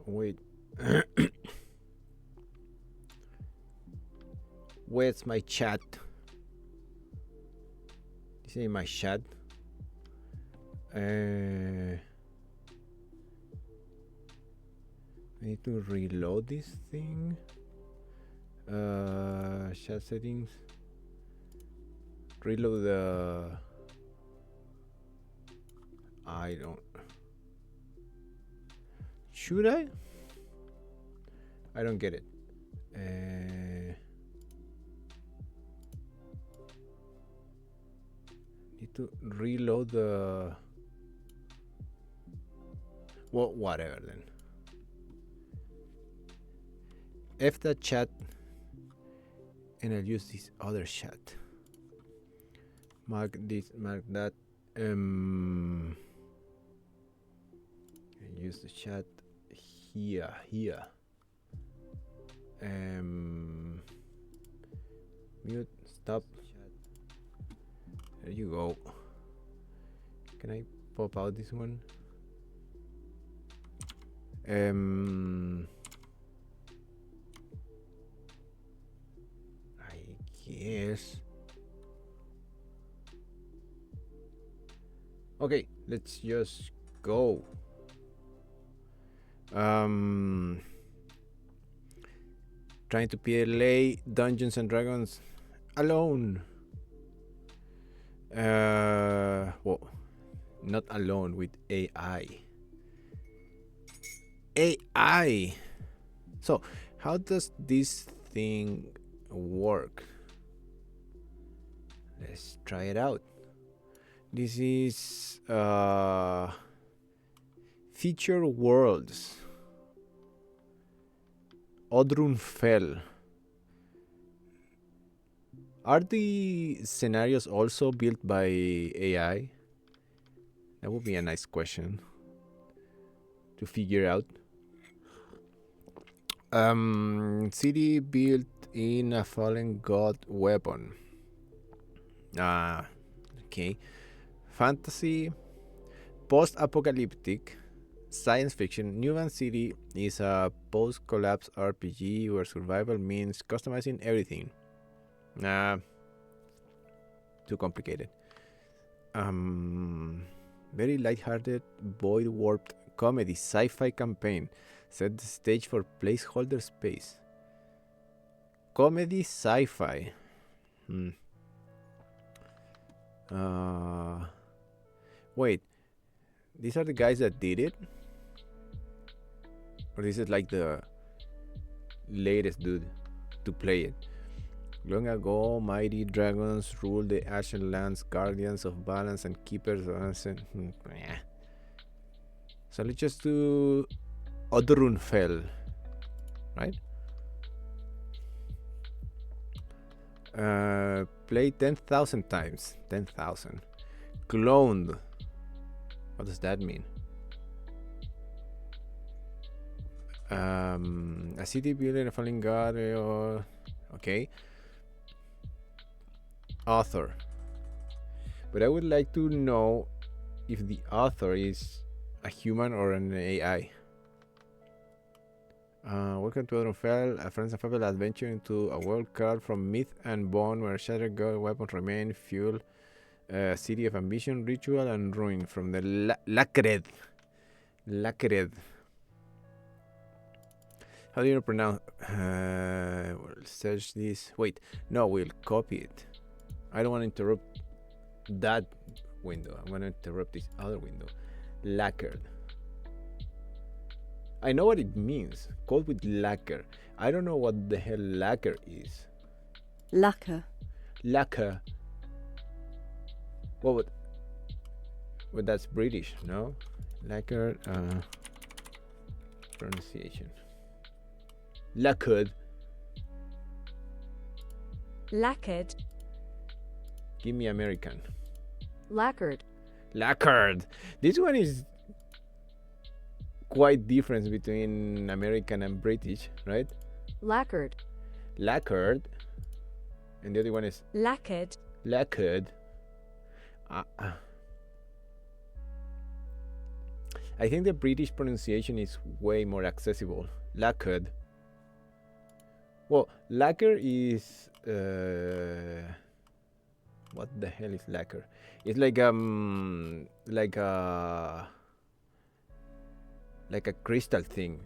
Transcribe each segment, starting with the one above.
Wait. Where's my chat? Is it my chat? I need to reload this thing. Chat settings. Reload the. I don't. Should I? I don't get it. Need to reload the. Well, whatever then. F that chat, and I'll use this other chat. Mark this, mark that. Use the chat here. Mute, stop. There you go. Can I pop out this one? I guess. Okay, let's just go. Trying to play Dungeons and Dragons alone. Well, not alone, with AI. So, how does this thing work? Let's try it out. This is feature worlds. Odrun Fell. Are the scenarios also built by AI? That would be a nice question to figure out. City built in a fallen god weapon. Okay. Fantasy, post-apocalyptic, science fiction. Nuvan City is a post-collapse RPG where survival means customizing everything. Too complicated. Very lighthearted, void-warped comedy sci-fi campaign. Set the stage for placeholder space. Comedy sci-fi. Wait, these are the guys that did it? Or this is like the latest dude to play it? Long ago, mighty dragons ruled the ancient lands, guardians of balance and keepers of ancient. So let's just do Odrun Fell, right? Play 10,000 times. 10,000. Cloned. What does that mean? A city built in a fallen god. Okay. Author. But I would like to know if the author is a human or an AI. Welcome to Odrunfell, a friends and fable adventure into a world carved from myth and bone, where shattered god weapons remain, fuel a city of ambition, ritual, and ruin from the Lacred. How do you pronounce? We'll search this. Wait, no, we'll copy it. I don't want to interrupt that window. I'm going to interrupt this other window. Lacquered. I know what it means. Code with lacquer. I don't know what the hell lacquer is. Lacquer. Lacquer. Well, that's British, no? Lacquer. Pronunciation. Lacquered. Lacquered. Give me American. Lacquered. Lacquered. This one is quite different between American and British, right? Lacquered. Lacquered. And the other one is Lacquered. lacquered. I think the British pronunciation is way more accessible. Lacquered. Well, lacquer is what the hell is lacquer? It's like a crystal thing,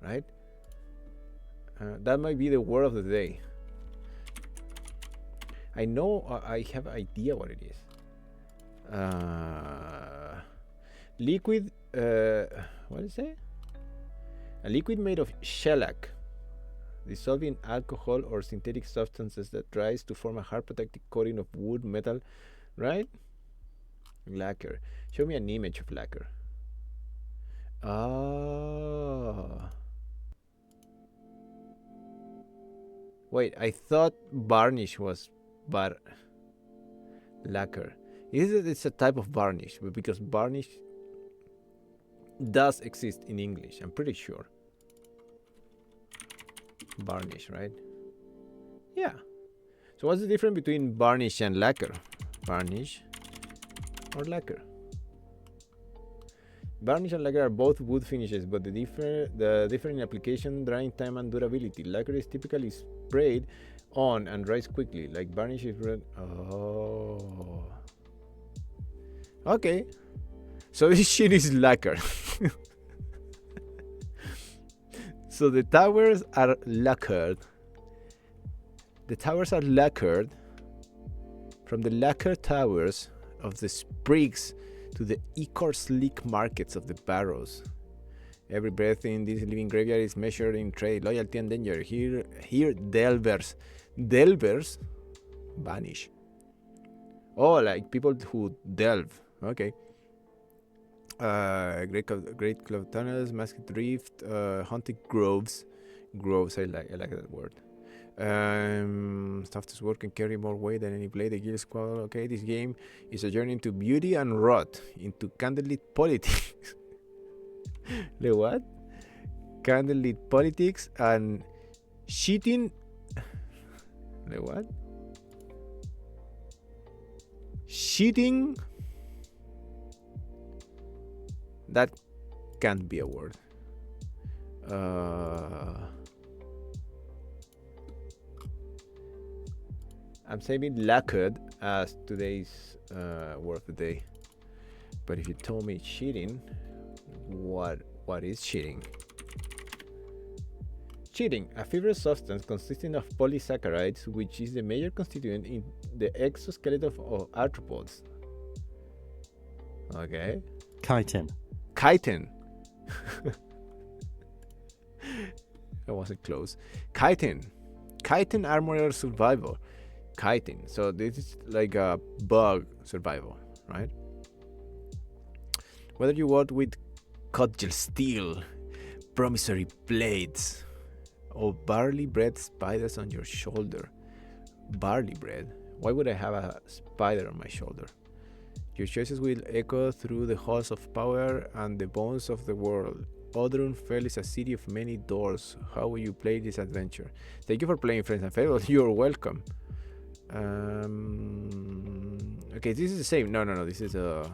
right? That might be the word of the day. I know I have idea what it is. Liquid. What is it? A liquid made of shellac, dissolved in alcohol or synthetic substances that dries to form a hard protective coating of wood, metal, right? Lacquer. Show me an image of lacquer. Oh. Wait, I thought varnish was lacquer. It's a type of varnish, but because varnish does exist in English, I'm pretty sure. Varnish, right? Yeah. So what's the difference between varnish and lacquer? Varnish or lacquer? Varnish and lacquer are both wood finishes, but the different in application, drying time, and durability. Lacquer is typically sprayed on and dries quickly, like varnish is red. Oh. Okay. So this shit is lacquer. So the towers are lacquered. The towers are lacquered. From the lacquer towers of the sprigs to the ichor sleek markets of the barrows. Every breath in this living graveyard is measured in trade, loyalty, and danger. Here delvers vanish. Oh, like people who delve. Okay. Great cloud tunnels, masked rift, haunted groves. Groves, I like that word. Stuff work can carry more weight than any blade. The guild squad. Okay, this game is a journey into beauty and rot, into candlelit politics. The what? Candlelit politics and cheating. The what? Cheating. That can't be a word. I'm saving lacquered as today's word of the day. But if you told me cheating, what is cheating? Cheating, a fibrous substance consisting of polysaccharides, which is the major constituent in the exoskeleton of arthropods. Okay. Chitin. Chitin. I wasn't close. Chitin. Chitin armor survival. Chitin. So this is like a bug survival, right? Whether you work with cudgel steel, promissory blades, or barley bread spiders on your shoulder. Barley bread? Why would I have a spider on my shoulder? Your choices will echo through the halls of power and the bones of the world. Odrun Fell is a city of many doors. How will you play this adventure? Thank you for playing Friends and Fables. You're welcome. Okay, this is the same. No. This is a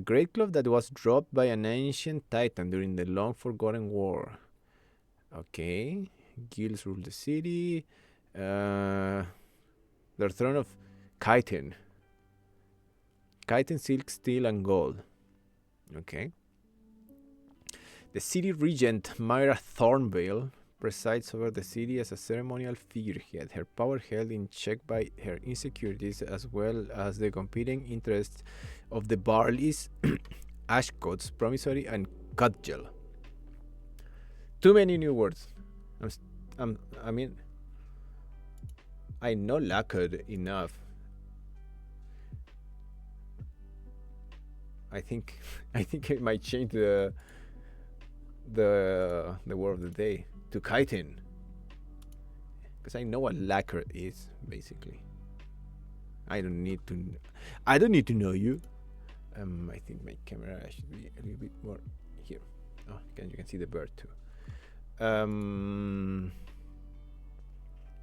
great club that was dropped by an ancient titan during the long forgotten war. Okay, guilds rule the city. The throne of Chitin. Chitin, silk, steel, and gold. Okay. The city regent, Myra Thornvale, presides over the city as a ceremonial figurehead, her power held in check by her insecurities as well as the competing interests of the Barleys, Ashcots, Promissory, and Cudgel. Too many new words. I know lacquered enough. I think it might change the word of the day to chitin, because I know what lacquer is basically. I don't need to know you. I think my camera should be a little bit more here. Oh, you can see the bird too.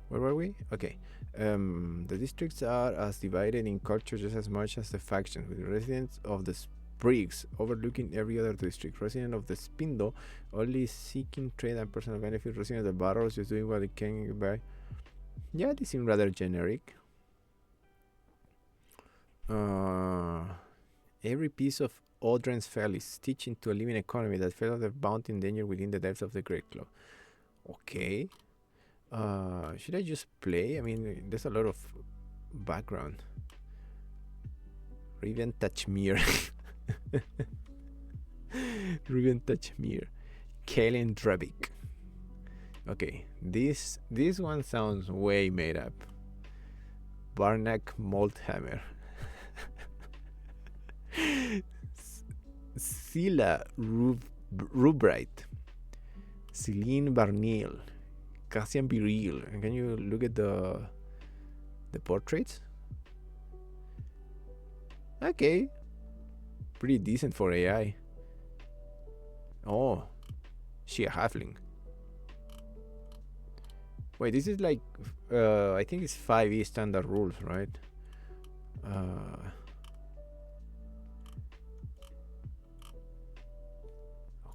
Where were we? Okay. The districts are as divided in culture just as much as the factions, with residents of the Sprigs overlooking every other district. Resident of the Spindo only seeking trade and personal benefit. Resident of the Barrows just doing what they can by. Yeah, they seem rather generic. Every piece of Aldren's fell is stitched into a living economy that fell the bounty in danger within the depths of the Great Club. Okay. Should I just play? I mean, there's a lot of background. Riven Tachmir. Riven Tachmir. Kalen Drabik. Okay, this one sounds way made up. Barnack Malthammer. Scylla Rubright. Celine Barniel. Cassian Viril. And can you look at the portraits? Okay. Pretty decent for AI. Oh. She a halfling. Wait, this is like I think it's 5e standard rules, right?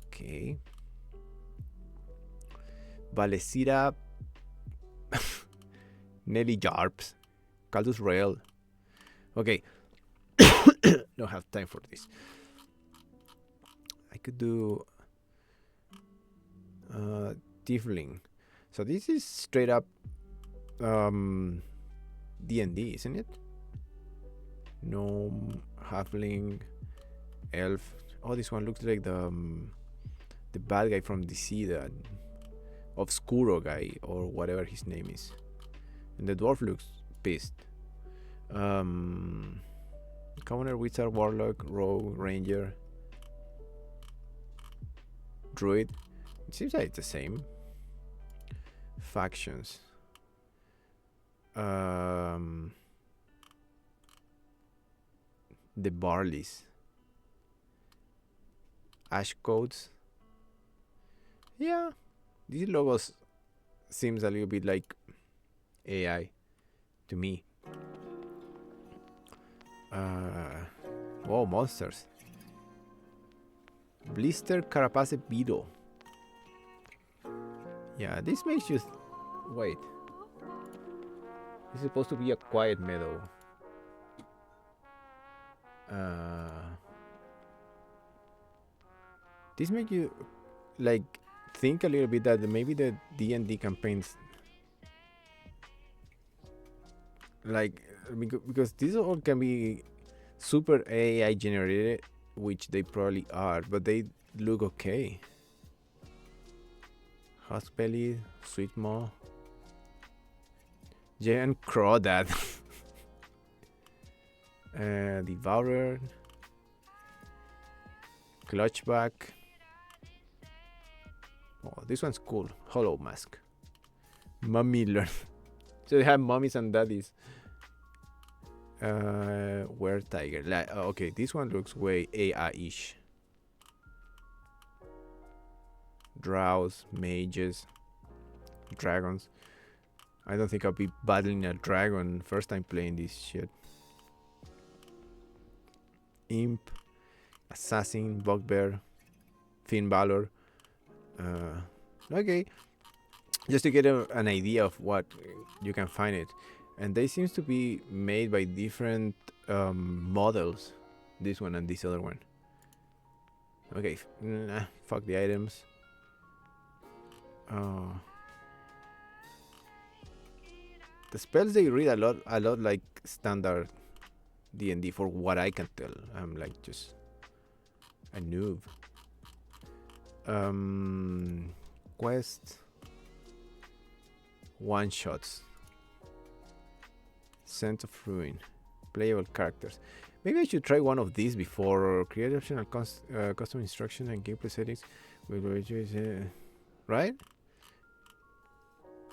Okay. Valesira Nelly Jarps. Caldus Rail. Okay. Don't have time for this. I could do Tiefling. So this is straight up D&D, isn't it? Gnome, halfling, elf. Oh, this one looks like the bad guy from DC, the Obscuro guy or whatever his name is. And the dwarf looks pissed. Commoner, wizard, warlock, rogue, ranger, druid. It seems like it's the same. Factions. The Barleys. Ash codes. Yeah, these logos seems a little bit like AI to me. Whoa, monsters. Blister Carapace Beetle. Yeah, this makes you... Wait. This is supposed to be a quiet meadow. This makes you like think a little bit that maybe the D&D campaigns, like, because these all can be super AI generated, which they probably are, but they look okay. Huskbelly, Sweet Maw, Giant Crawdad, Devourer, Clutchback. Oh, this one's cool. Hollow Mask. Mummy Learn. So they have mummies and daddies. Were Tiger. Okay, this one looks way AI-ish. Drows, mages, dragons. I don't think I'll be battling a dragon first time playing this shit. Imp, Assassin, Bugbear, Finn Balor. Okay, just to get an idea of what you can find it, and they seems to be made by different models. This one and this other one. Okay, fuck the items. The spells they read a lot like standard D&D for what I can tell. I'm like just a noob. Quest, one shots, Scent of Ruin, playable characters. Maybe I should try one of these before. Create optional custom instruction and gameplay settings. Right?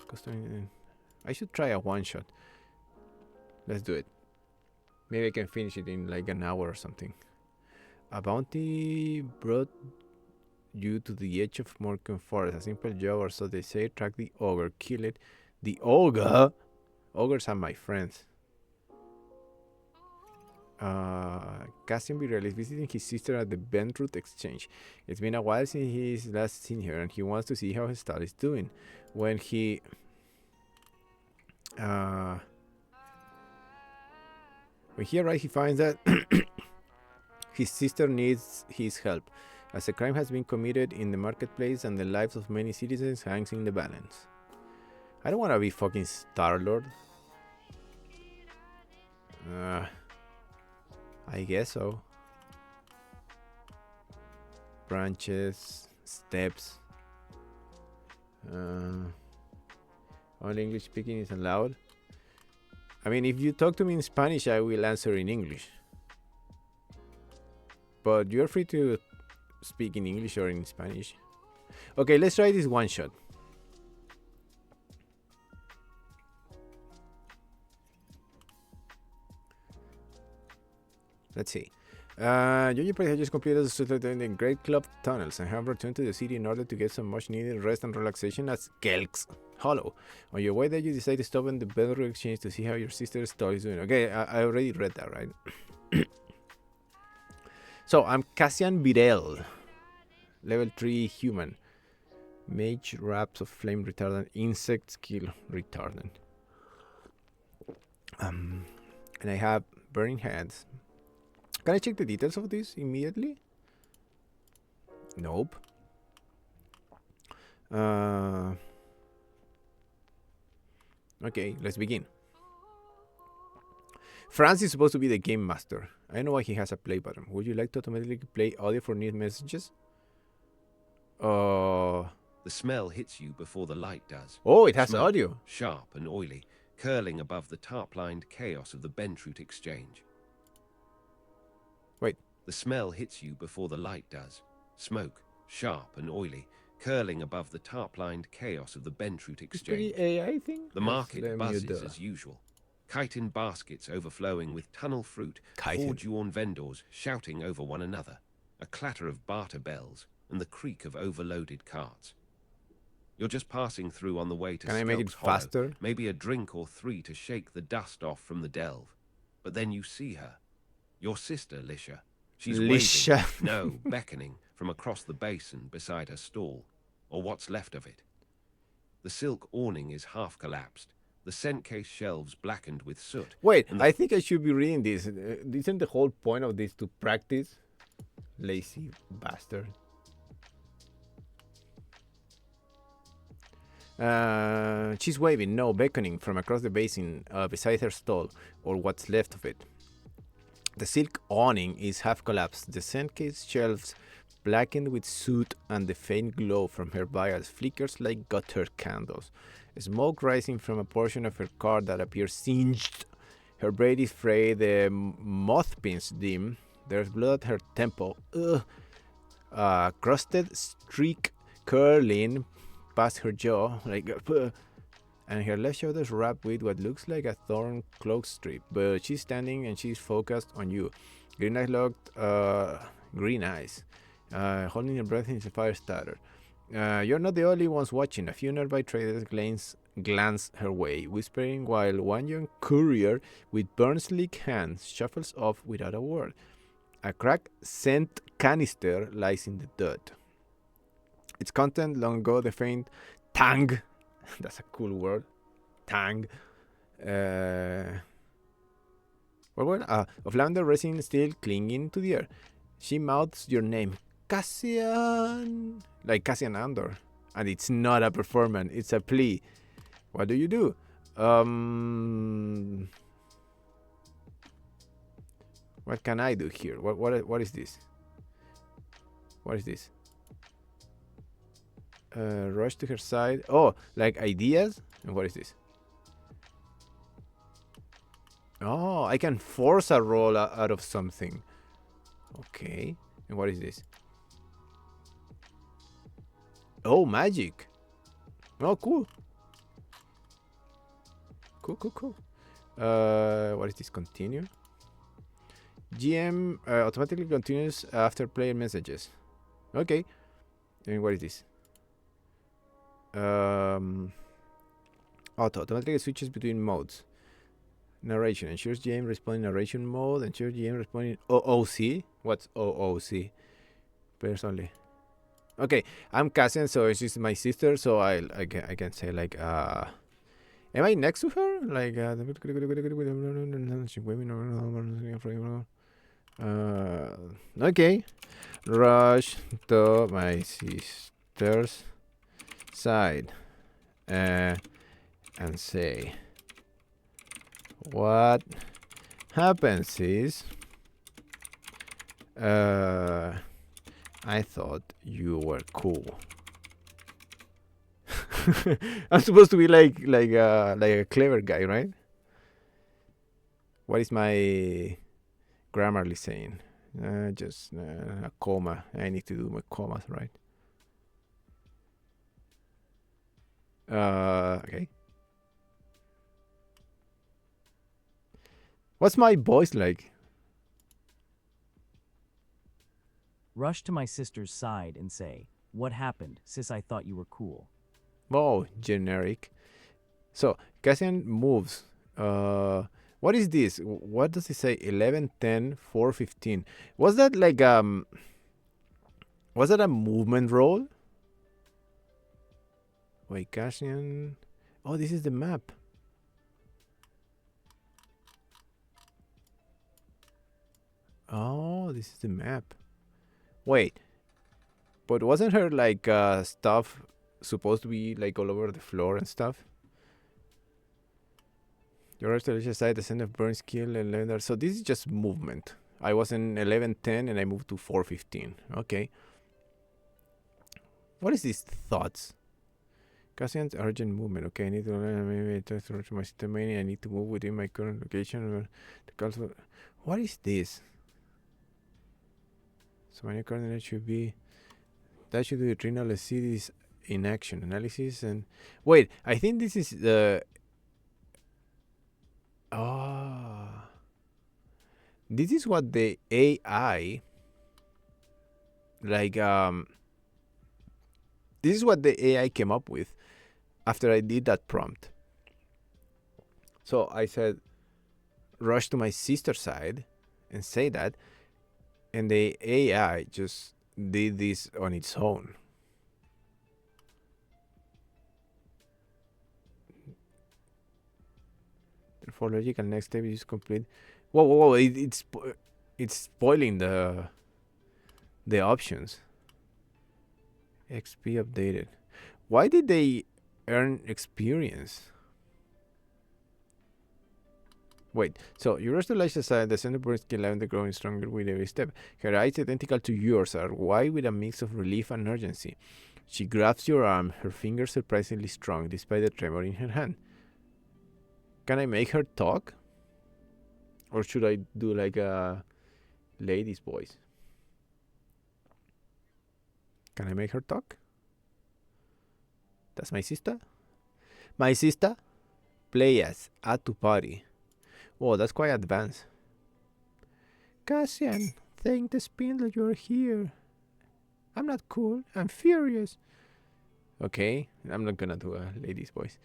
Custom. I should try a one shot. Let's do it. Maybe I can finish it in like an hour or something. A bounty brought you to the edge of Morken Forest. A simple job, or so they say. Track the ogre, kill it, The ogre. Ogres are my friends. Cassian Virel is visiting his sister at the Bentroot Exchange. It's been a while since he's last seen her, and he wants to see how his style is doing. When he arrives, he finds that his sister needs his help, as a crime has been committed in the marketplace and the lives of many citizens hangs in the balance. I don't want to be fucking Star-Lord. I guess so. Branches, steps. Only English speaking is allowed. I mean, if you talk to me in Spanish, I will answer in English. But you're free to speak in English or in Spanish. Okay, let's try this one shot. Let's see. Jojo Price has just completed the Great Club Tunnels and have returned to the city in order to get some much needed rest and relaxation at Kelk's Hollow. On your way there, you decide to stop in the Bedrock Exchange to see how your sister's story is doing. Okay, I already read that, right? So, I'm Cassian Virel. Level 3 human. Mage wraps of flame retardant. Insect skill retardant. And I have burning hands. Can I check the details of this immediately? Nope. Okay, let's begin. Franz is supposed to be the game master. I know why he has a play button. Would you like to automatically play audio for new messages? The smell hits you before the light does. Oh, it has Smoke, audio. Sharp and oily, curling above the tarp-lined chaos of the Bentroot Exchange. Wait. The smell hits you before the light does. Smoke, sharp and oily, curling above the tarp-lined chaos of the Bentroot It's pretty Exchange. AI thing. The market buzzes as usual. Chitin baskets overflowing with tunnel fruit, forge-worn vendors shouting over one another, a clatter of barter bells, and the creak of overloaded carts. You're just passing through on the way to Can I make it Skelk's Hollow, faster? maybe a drink or three to shake the dust off from the delve. But then you see her. Your sister, Lisha. She's Lisha. waving, no, beckoning, from across the basin beside her stall, or what's left of it. The silk awning is half collapsed, the scent case shelves blackened with soot. Wait, I think I should be reading this. Isn't the whole point of this to practice? Lazy bastard. She's waving, no, beckoning from across the basin beside her stall, or what's left of it. The silk awning is half collapsed, the scent case shelves blackened with soot, and the faint glow from her vials flickers like gutter candles. Smoke rising from a portion of her car that appears singed. Her braid is frayed, the mothpins dim. There's blood at her temple. Crusted streak curling past her jaw, like, and her left shoulder is wrapped with what looks like a thorn cloak strip. But she's standing and she's focused on you. Green eyes locked, green eyes, holding her breath in the fire starter. You're not the only ones watching. A few nearby traders glance her way, whispering, while one young courier with burned sleek hands shuffles off without a word. A cracked scent canister lies in the dirt. Its content long ago the faint tang. That's a cool word. Tang. What word? Of lavender resin still clinging to the air. She mouths your name. Cassian. Like Cassian Andor. And it's not a performance, it's a plea. What do you do? What can I do here? What is this? What is this? Rush to her side. Oh, like ideas? And what is this? Oh, I can force a roll out of something. Okay. And what is this? Oh, magic. Oh, cool. Cool. What is this? Continue. GM automatically continues after player messages. Okay. And what is this? Auto automatically switches between modes. Narration ensures GM responding narration mode. Ensures GM responding OOC. What's OOC? Players only. Okay, I'm Cassian, so she's my sister, so I can say like am I next to her? Like okay. Rush to my sister's side and say what happens is I thought you were cool. I'm supposed to be like a clever guy, right? What is my Grammarly saying? Just a comma. I need to do my commas, right? Okay. What's my voice like? Rush to my sister's side and say, "What happened, sis? I thought you were cool." Oh, generic. So Cassian moves. What is this? What does it say? 11, 10, 4, 15. Was that like was that a movement roll? Wait, Cassian. Oh, this is the map. Oh, this is the map. Wait, but wasn't her like stuff supposed to be like all over the floor and stuff? Your restoration side, the center of burn skill and leather. So this is just movement. I was in 11:10 and I moved to 4:15. Okay. What is these thoughts? Cassian's urgent movement. Okay, I need to maybe to my system. I need to move within my current location. What is this? So my coordinate should be that should be the let's see this in action analysis and wait, I think this is the this is what the AI like this is what the AI came up with after I did that prompt. So I said rush to my sister's side and say that, and the AI just did this on its own. Therefore, logical next step is complete. Whoa! It's spoiling the options. XP updated. Why did they earn experience? Wait, so your restoration side, the center burn skill level growing stronger with every step. Her eyes identical to yours are wide with a mix of relief and urgency. She grabs your arm, her fingers surprisingly strong despite the tremor in her hand. Can I make her talk? Or should I do like a lady's voice? Can I make her talk? That's my sister? My sister? Play us, add to party. Whoa, that's quite advanced. Cassian, thank the spin that you're here. I'm not cool, I'm furious. Okay, I'm not gonna do a lady's voice.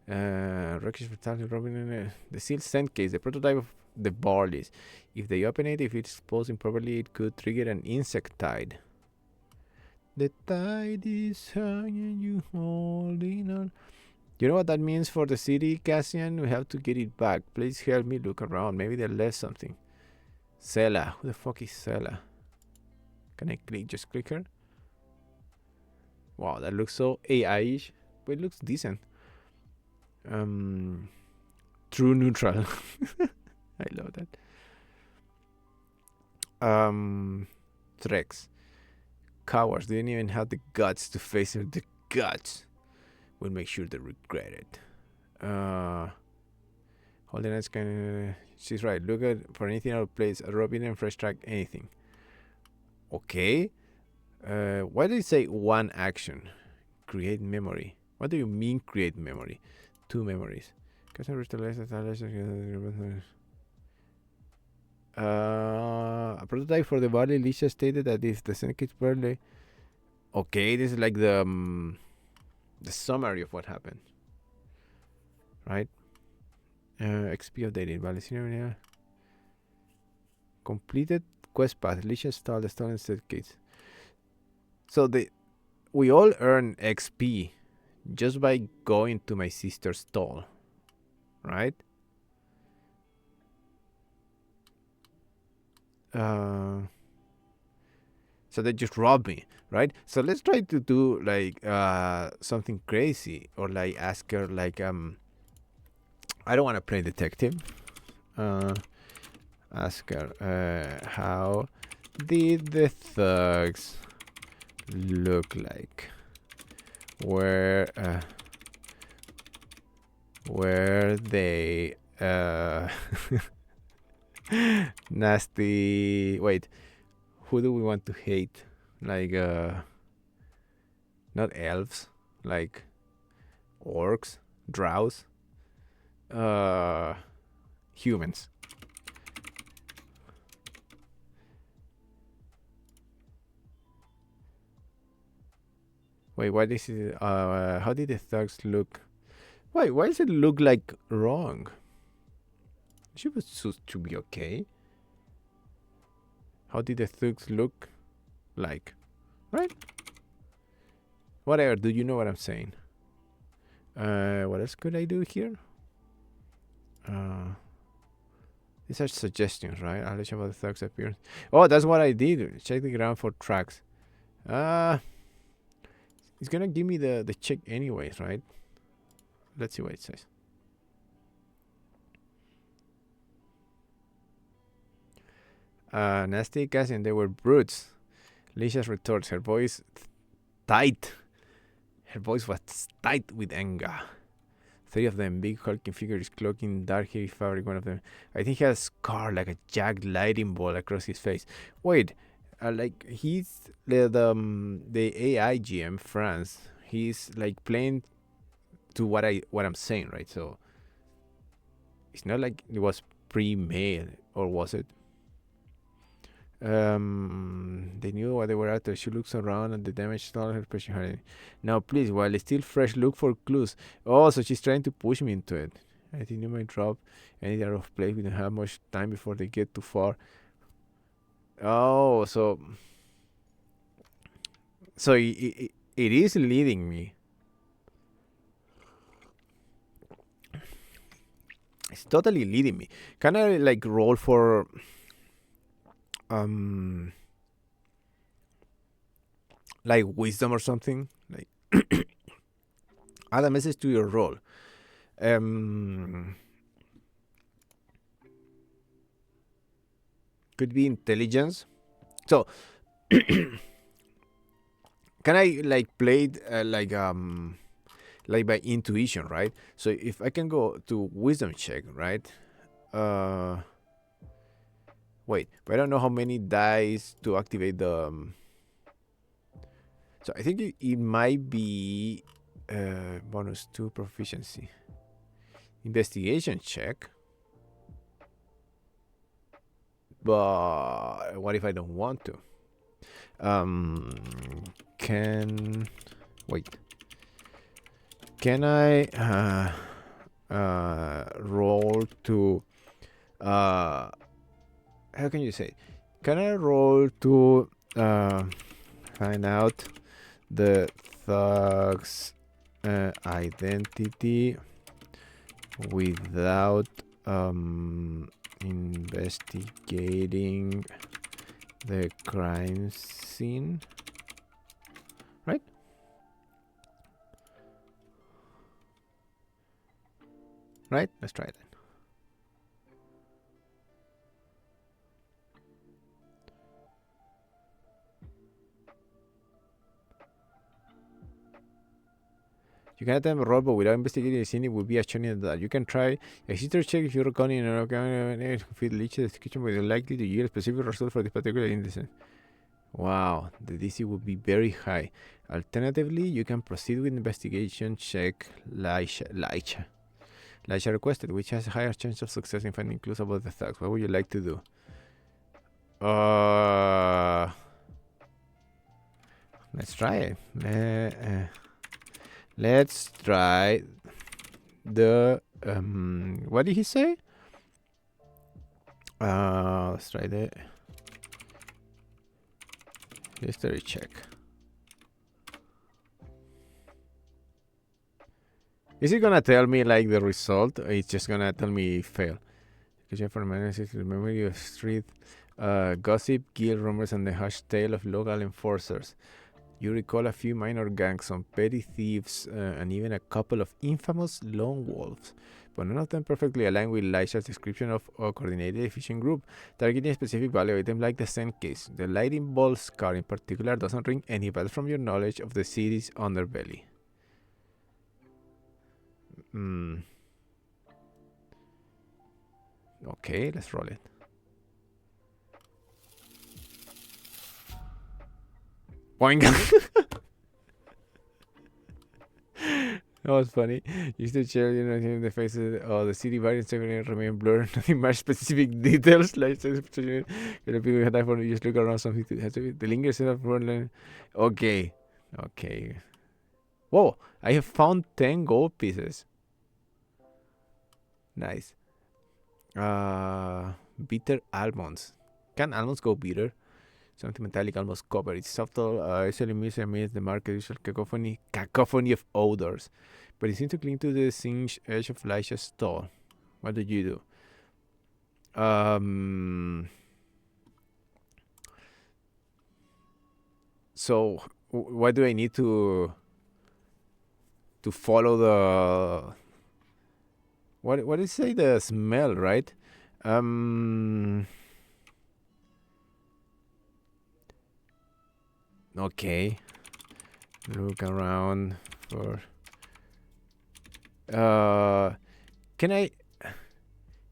Wreckage fatality, Robin, the sealed scent case, the prototype of the barleys. If they open it, if it's exposed improperly, it could trigger an insect tide. The tide is hanging you holding on. You know what that means for the city, Cassian? We have to get it back. Please help me look around. Maybe they left something. Sela. Who the fuck is Sela? Can I just click her? Wow, that looks so AI-ish, but it looks decent. True neutral. I love that. Trex. Cowards didn't even have the guts to face her. The guts. We'll make sure they regret it. Holding eyes can. She's right. Look at for anything out of place. A Robin and fresh track. Anything. Okay. Why did it say one action? Create memory. What do you mean create memory? 2 memories. A prototype for the barley. Lisha stated that if the Senate barley. Okay, this is like the summary of what happened. right? XP updated. Vale, completed quest path. Alicia stalled the stolen staircase. So we all earn XP just by going to my sister's stall, right? So they just robbed me, right? So let's try to do like something crazy, or like ask her like I don't want to play detective. Ask her how did the thugs look like? Were they nasty? Wait, who do we want to hate? Like not elves, like orcs, drows, humans. Wait, what is it? How did the thugs look? Wait, why does it look like wrong? She was supposed to be okay. How did the thugs look like? Right? Whatever, do you know what I'm saying? What else could I do here? These are suggestions, right? I'll let you about the thugs appearance. Oh, that's what I did. Check the ground for tracks. It's gonna give me the check anyways, right? Let's see what it says. Nasty guys, and they were brutes. Licia's retorts, her voice tight. Her voice was tight with anger. 3 of them, big hulking figures cloaked in dark heavy fabric. One of them, I think, he has a scar like a jagged lightning bolt across his face. Wait, like he's the AI GM France. He's like playing to what I'm saying, right? So it's not like it was pre-made, or was it? They knew what they were after. She looks around and the damage started her pushing her. Now, please, while it's still fresh, look for clues. Oh, so she's trying to push me into it. I think you might drop any out of place. We don't have much time before they get too far. Oh, so it is leading me. It's totally leading me. Can I like roll for like wisdom or something? Like add a message to your roll. Could be intelligence. So can I like play it like by intuition, right? So if I can go to wisdom check, right? Wait, but I don't know how many dice to activate the. So I think it might be bonus 2 proficiency. Investigation check. But what if I don't want to? Can I roll to how can you say? Can I roll to find out the thug's identity without investigating the crime scene? Right? Right? Let's try that. You can attempt a roll, but without investigating the scene, it will be a challenge that you can try a history check if you're reckoning and feed each description with likely to yield a specific result for this particular instance. Wow, the DC would be very high. Alternatively, you can proceed with investigation check Laisha requested, which has a higher chance of success in finding clues about the thugs. What would you like to do? Let's try it. Let's try the What did he say? Let's try the history check. Is it gonna tell me like the result, or it's just gonna tell me fail? Because for analysis, the memory of street gossip, guild rumors, and the harsh tale of local enforcers. You recall a few minor gangs, some petty thieves, and even a couple of infamous lone wolves, but none of them perfectly aligned with Lisha's description of a coordinated efficient group, targeting a specific value item like the sand case. The lightning bolt scar in particular doesn't ring any bells from your knowledge of the city's underbelly. Okay, let's roll it. Boing! That was funny. Used to share, in the faces of the city variants remain blurred. Nothing much specific details like people had time for just look around something to have to be the lingers of Okay. Whoa! I have found 10 gold pieces. Nice. Bitter almonds. Can almonds go bitter? Something metallic, almost copper. It's subtle. Usually means the market usual cacophony of odors, but it seems to cling to the singed edge of Lisha's stall. What do you do? So why do I need to follow the what is say the smell, right? Okay. Look around for can I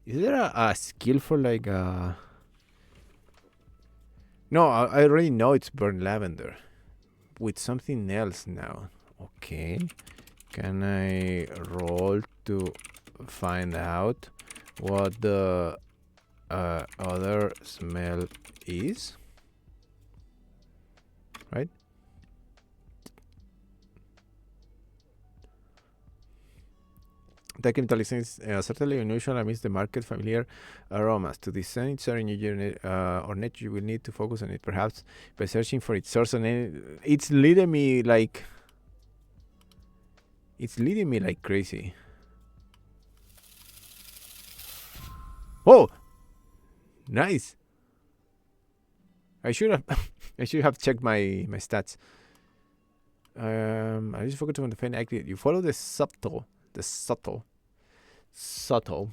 is there a skill for like no, I already know it's burnt lavender with something else now. Okay. Can I roll to find out what the other smell is? Right? Technically, is certainly unusual amidst the market familiar aromas. To discern its origin or nature, you will need to focus on it, perhaps by searching for its source. And it's leading me like crazy. Oh, nice. I should have checked my stats. I just focused on the faint activity. You follow the subtle subtle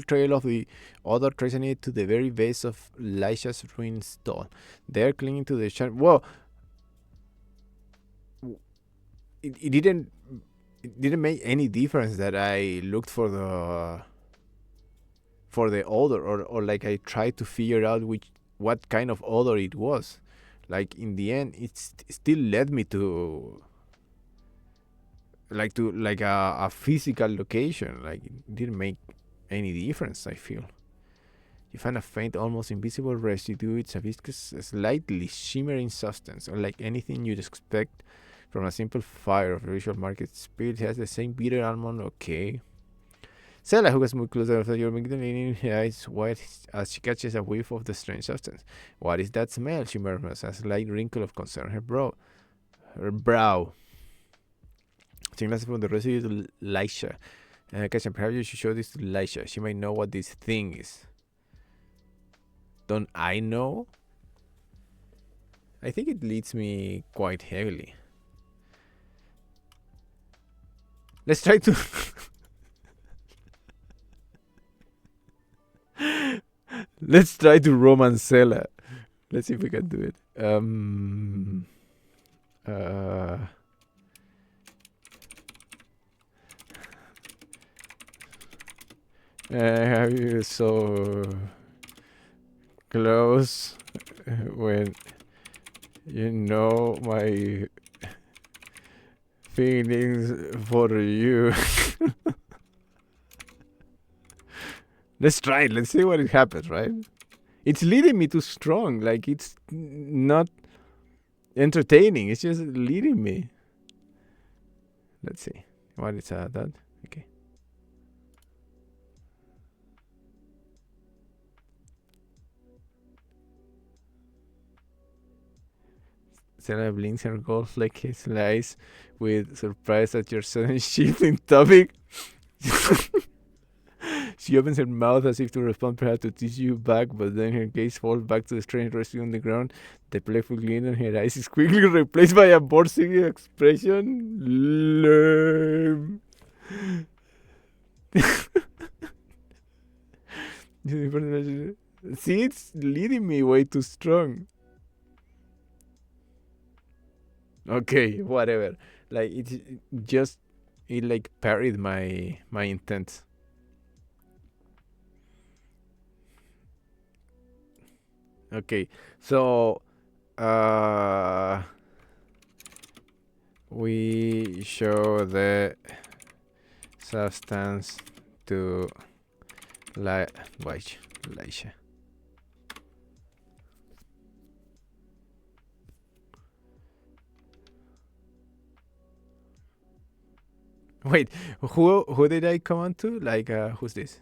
trail of the other tracing it to the very base of Lisha's ruined stall. There, clinging to the whoa! It didn't make any difference that I looked for the odor, or like I tried to figure out what kind of odor it was. Like in the end, it still led me to a physical location. Like it didn't make any difference, I feel. You find a faint, almost invisible residue. It's a viscous, slightly shimmering substance, unlike anything you'd expect from a simple fire of the visual market. Spirit has the same bitter almond. Okay. Sela, who was moved closer to your making her eyes wide as she catches a whiff of the strange substance. What is that smell? She murmurs, a slight wrinkle of concern her brow. She glances from the residue to Lisha. Kashan, perhaps you should show this to Lisha. She might know what this thing is. Don't I know? I think it leads me quite heavily. Let's try to... Let's try to romance Sela. Let's see if we can do it. Have you so close when you know my feelings for you? Let's try it. Let's see what it happens, right? It's leading me too strong. Like, it's not entertaining. It's just leading me. Let's see. What is that? Okay. Stella blinks her gold fleck eyes with surprise at your sudden shift in topic. She opens her mouth as if to respond, perhaps to tease you back, but then her gaze falls back to the strange resting on the ground. The playful glint in her eyes is quickly replaced by a bored, serious expression. Lame. See, it's leading me way too strong. Okay, whatever. Like it like parried my intent. Okay, so we show the substance to Laisha. Wait, who did I come on to? Like, who's this?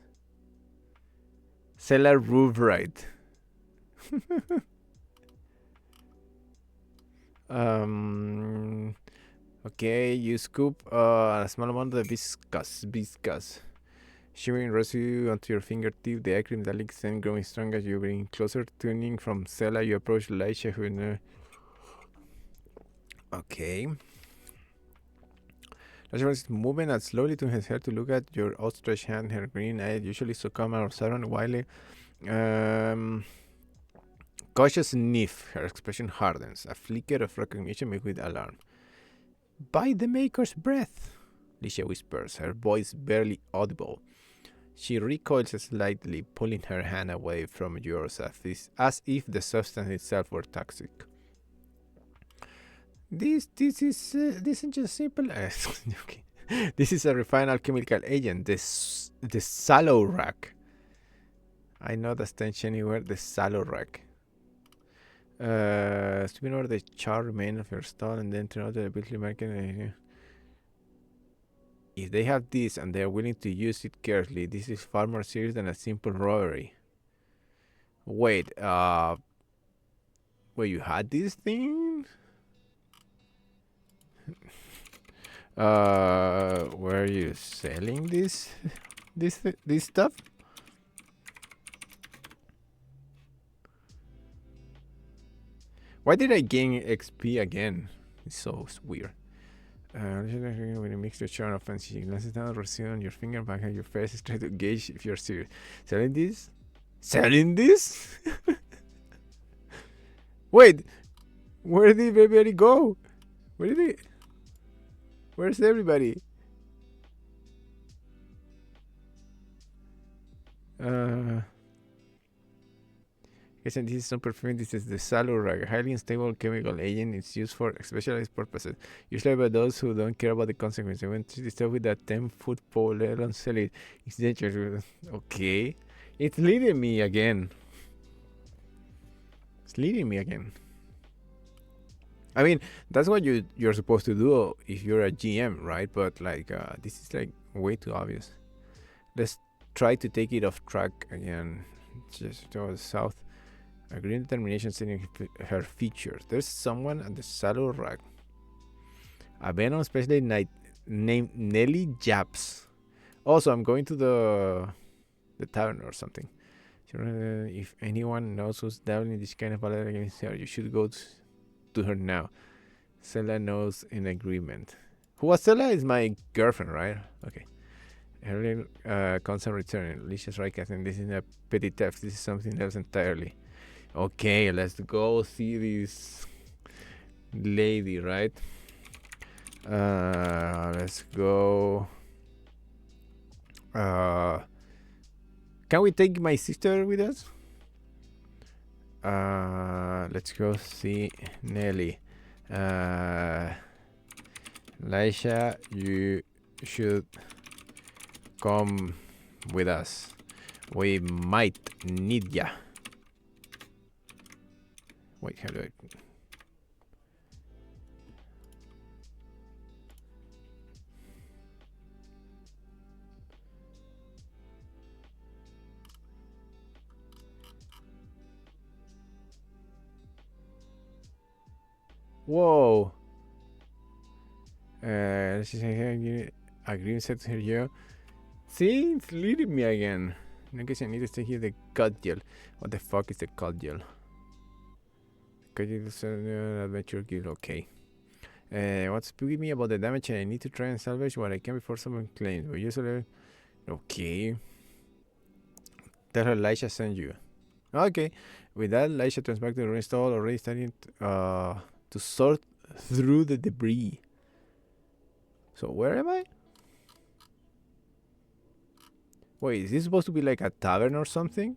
Seller Roofright. Okay, you scoop a small amount of viscous. Shimmering residue onto your fingertip, the acrid metallic scent growing strong as you bring closer. Tuning from Sela, you approach Laisha, who... Okay. Laisha is moving as slowly to his head to look at your outstretched hand, her green eyes, usually so calm and observant, wily. Cautious sniff, her expression hardens, a flicker of recognition mixed with alarm. By the Maker's breath, Licia whispers, her voice barely audible. She recoils slightly, pulling her hand away from yours as if the substance itself were toxic. This isn't just simple. Okay. This is a refined alchemical agent, the sallow rack. I know the stench anywhere, the sallow rack. Sweeping over the charred remains of your stall and then turn out the ability market. If they have this and they are willing to use it carefully, this is far more serious than a simple robbery. Wait, you had this thing? Were you selling this stuff? Why did I gain XP again? It's so weird. When you mix the charm offense, you glances down, resume on your finger back at your face, try to gauge if you're serious. Selling this? Selling this? Wait, where did everybody go? Where's everybody? This is not perfume. This is the sallow rag, a highly unstable chemical agent. It's used for specialized purposes, usually by those who don't care about the consequences. When you start with that 10-foot pole, let alone sell it, it's dangerous. Okay, it's leading me again. I mean, that's what you're supposed to do if you're a GM, right? But like, this is like way too obvious. Let's try to take it off track again. Just to the south. A green determination setting her features. There's someone at the sallow rack. A venom specialist named Nelly Japs. Also, I'm going to the tavern or something. If anyone knows who's dabbling this kind of battle against her, you should go to her now. Stella knows in agreement. Who was Stella? Is my girlfriend, right? Okay. Her constant return. Alicia's right, Catherine. This is a petty theft. This is something else entirely. Okay, let's go see this lady, right? Let's go. Can we take my sister with us? Let's go see Nelly. Laisha, you should come with us. We might need ya. Wait, how do I... Whoa. Let's just say agree set here. Yeah. See, it's leading me again. I guess I need to stay here. The cut gel. What the fuck is the cut gel? Adventure guild. Okay. What's with me about the damage? I need to try and salvage what I can before someone claims. But usually, okay. Tell her Elisha sent you. Okay. With that, Elisha turns back to the reinstall, already starting to sort through the debris. So where am I? Wait, is this supposed to be like a tavern or something?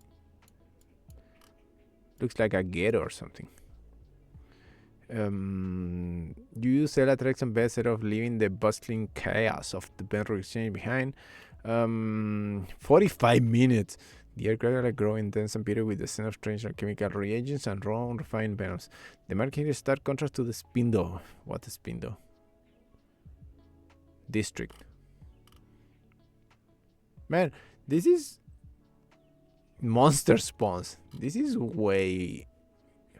Looks like a ghetto or something. You use Elatrix and bed instead of leaving the bustling chaos of the Benro exchange behind. 45 minutes. The air gradually growing dense and pitted with the scent of strange chemical reagents and raw unrefined venoms. The market is stark contrast to the Spindo. What is Spindo? District. Man, this is monster spawns. This is way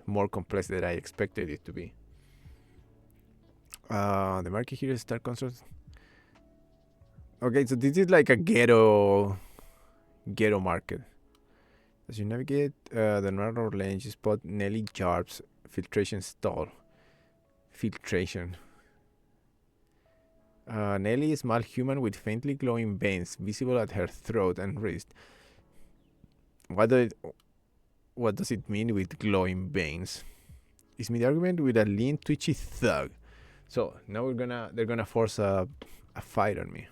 more complex than I expected it to be. The market here is stark contrast. Okay, so this is like a ghetto market. As you navigate the narrow lane, you spot Nelly Jarp's filtration stall. Filtration. Nelly is a small human with faintly glowing veins visible at her throat and wrist. What does it mean with glowing veins? Is the argument with a lean, twitchy thug. So now they're gonna force a fight on me.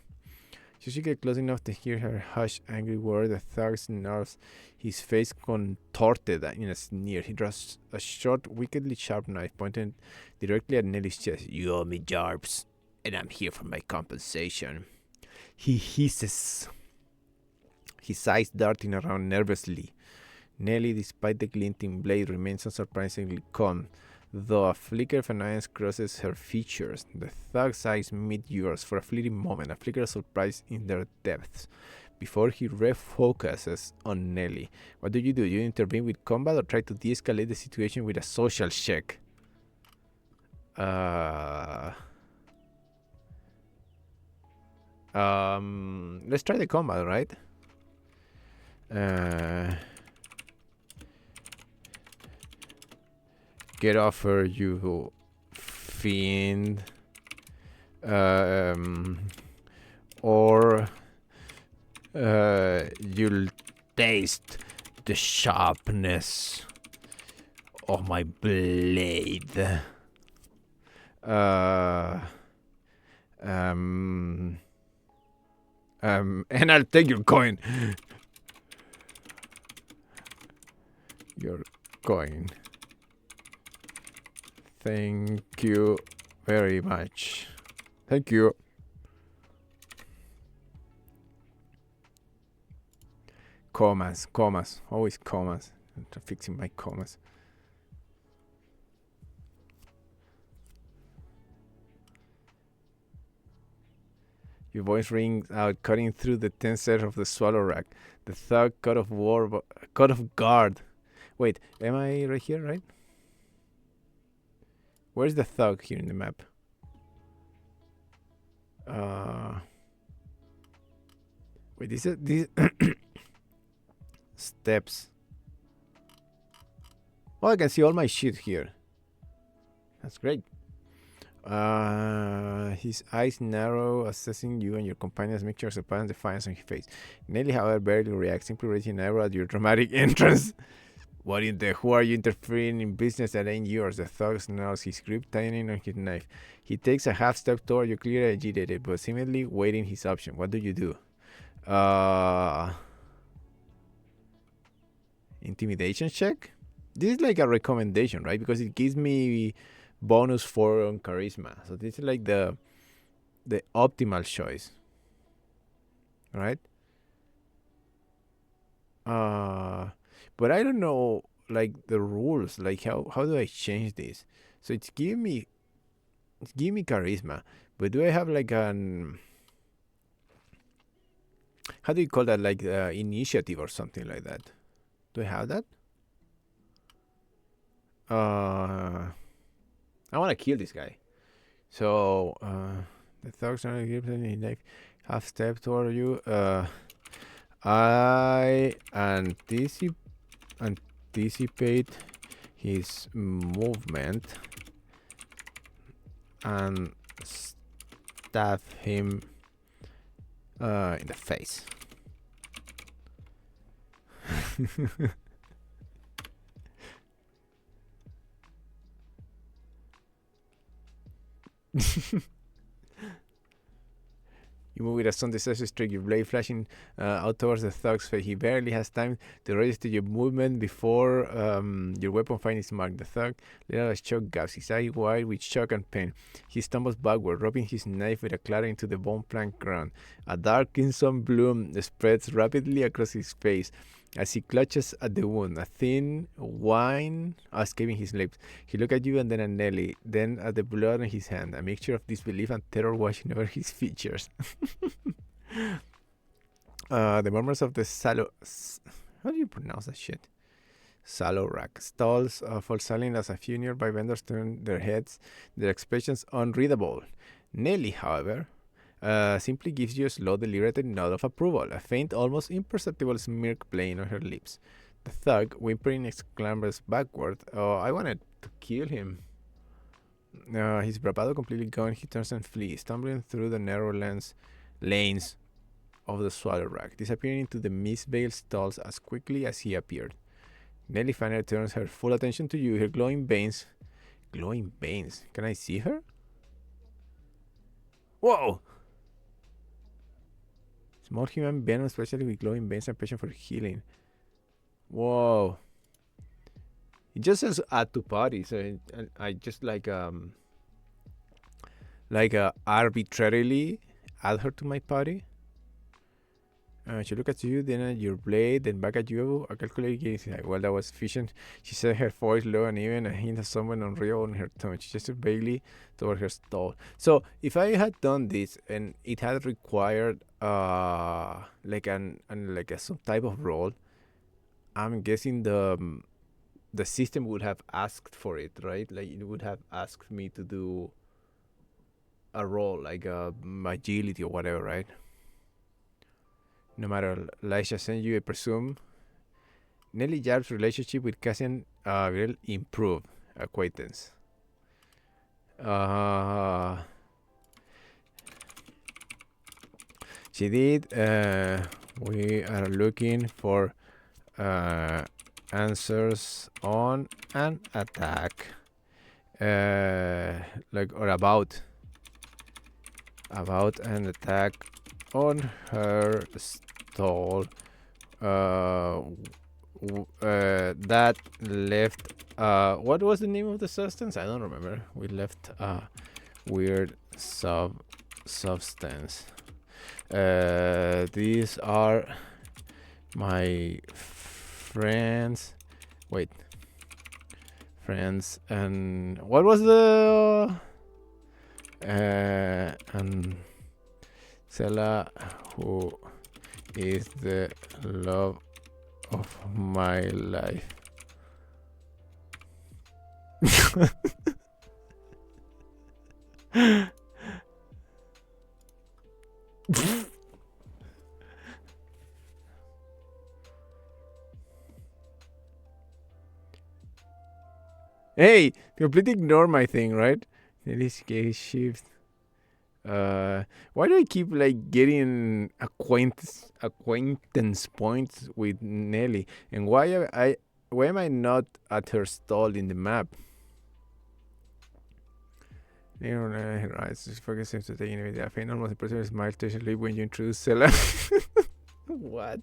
Just you get close enough to hear her hush angry word. The thug snarls, his face contorted in a sneer. He draws a short, wickedly sharp knife pointed directly at Nelly's chest. You owe me, Jarps, and I'm here for my compensation. He hisses, his eyes darting around nervously. Nelly, despite the glinting blade, remains unsurprisingly calm, though a flicker of annoyance crosses her features. The thug's eyes meet yours for a fleeting moment, a flicker of surprise in their depths, before he refocuses on Nelly. What do? You intervene with combat or try to de-escalate the situation with a social check? Let's try the combat, right? Get off her, you fiend. Or you'll taste the sharpness of my blade. And I'll take your coin. Your coin. Thank you very much. Thank you. Commas, always commas. I'm fixing my commas. Your voice rings out, cutting through the tense air of the swallow rack. The thug caught off guard. Wait, am I right here, right? Where's the thug here in the map? Wait, these steps. Oh, I can see all my shit here. That's great. His eyes narrow, assessing you and your companions, make sure apparent defiance on his face. Nelly, however, barely reacts, simply raising an arrow at your dramatic entrance. What in the who are you interfering in business that ain't yours? The thug snarls, his grip tightening on his knife. He takes a half step toward you, clearly agitated, but seemingly waiting his option. What do you do? Intimidation check? This is like a recommendation, right? Because it gives me bonus 4 on charisma. So this is like the optimal choice. Right? But I don't know like the rules. Like how do I change this? So it's giving me charisma. But do I have like an how do you call that? Like initiative or something like that? Do I have that? I want to kill this guy. So the thugs are like half step toward you. I anticipate his movement and stab him in the face. You move with a sudden decisive stroke, your blade flashing out towards the thug's face. He barely has time to register your movement before your weapon finds its mark. The thug let out a shock gasp, his eye wide with shock and pain. He stumbles backward, dropping his knife with a clatter into the bone plank ground. A dark crimson bloom spreads rapidly across his face as he clutches at the wound. A thin whine escaping his lips. He looked at you and then at Nelly, then at the blood on his hand. A mixture of disbelief and terror washing over his features. The murmurs of the how do you pronounce that shit? Sallow rack stalls fall silent as a few nearby vendors turn their heads, their expressions unreadable. Nelly, however, simply gives you a slow, deliberate nod of approval, a faint, almost imperceptible smirk playing on her lips. The thug, whimpering, clambers backward. Oh, I wanted to kill him. His bravado completely gone, he turns and flees, stumbling through the narrow lanes of the swallow rack, disappearing into the mist-veiled stalls as quickly as he appeared. Nelly finally turns her full attention to you, her glowing veins. Glowing veins? Can I see her? Whoa! Small human venom, especially with glowing veins and passion for healing. Whoa. It just says add to party, so I just arbitrarily add her to my party. She looked at you, then at your blade, then back at you. I calculated, well, that was efficient. She said, her voice low and even, a hint of someone unreal on her tongue. She gestured vaguely toward her stall. So, if I had done this and it had required some type of role, I'm guessing the system would have asked for it, right? Like it would have asked me to do a role, like agility or whatever, right? No matter, Laisha sent you, I presume. Nelly Jarp's relationship with Cassian will improve. Acquaintance. She did. We are looking for answers on an attack. About an attack on her stall that left what was the name of the substance? I don't remember. We left weird substance. These are my friends. Wait. Friends, and what was the and Sela, who is the love of my life. Hey, completely ignore my thing, right? In this case, shift. Why do I keep getting acquaintance points with Nelly? And why am I not at her stall in the map? Right, just focus seems to take innovative. I find almost impressive smile especially when you introduce Sela. What?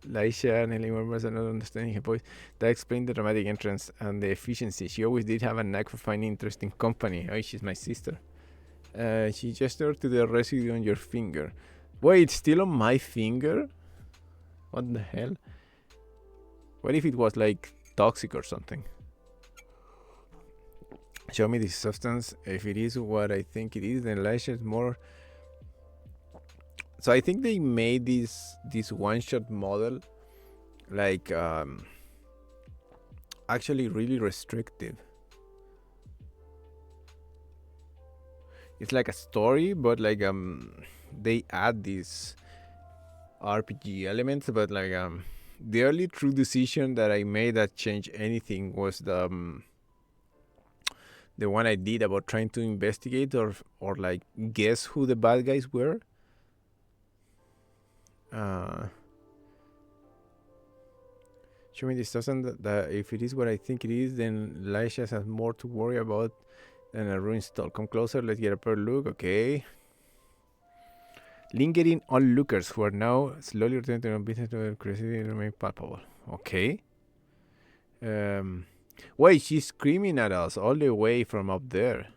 Laisha and Nelly murmurs and not understanding her voice. That explained the dramatic entrance and the efficiency. She always did have a knack for finding interesting company. Oh, she's my sister. She gestured to the residue on your finger. Wait, still on my finger? What the hell? What if it was toxic or something? Show me this substance. If it is what I think it is, then Laisha is more. So I think they made this one-shot model actually really restrictive. It's like a story, but like they add these RPG elements, but like the only true decision that I made that changed anything was the one I did about trying to investigate or like guess who the bad guys were. Show me this doesn't that if it is what I think it is, then Laisha has more to worry about than a ruined stall. Come closer, let's get a better look. Okay. Lingering onlookers who are now slowly returning to their business to curiosity remain palpable. Okay. Wait, she's screaming at us all the way from up there.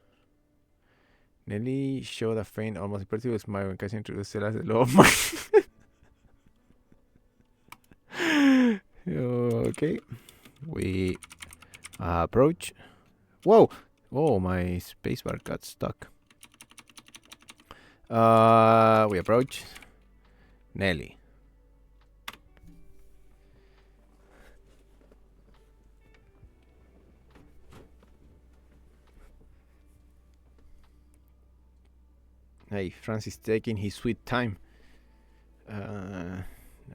Nelly showed a faint, almost imperceptible smile when Cassie introduced Stella as the law of mine. Okay. We approach. Whoa! Oh, my spacebar got stuck. We approach Nelly. Hey, Francis taking his sweet time.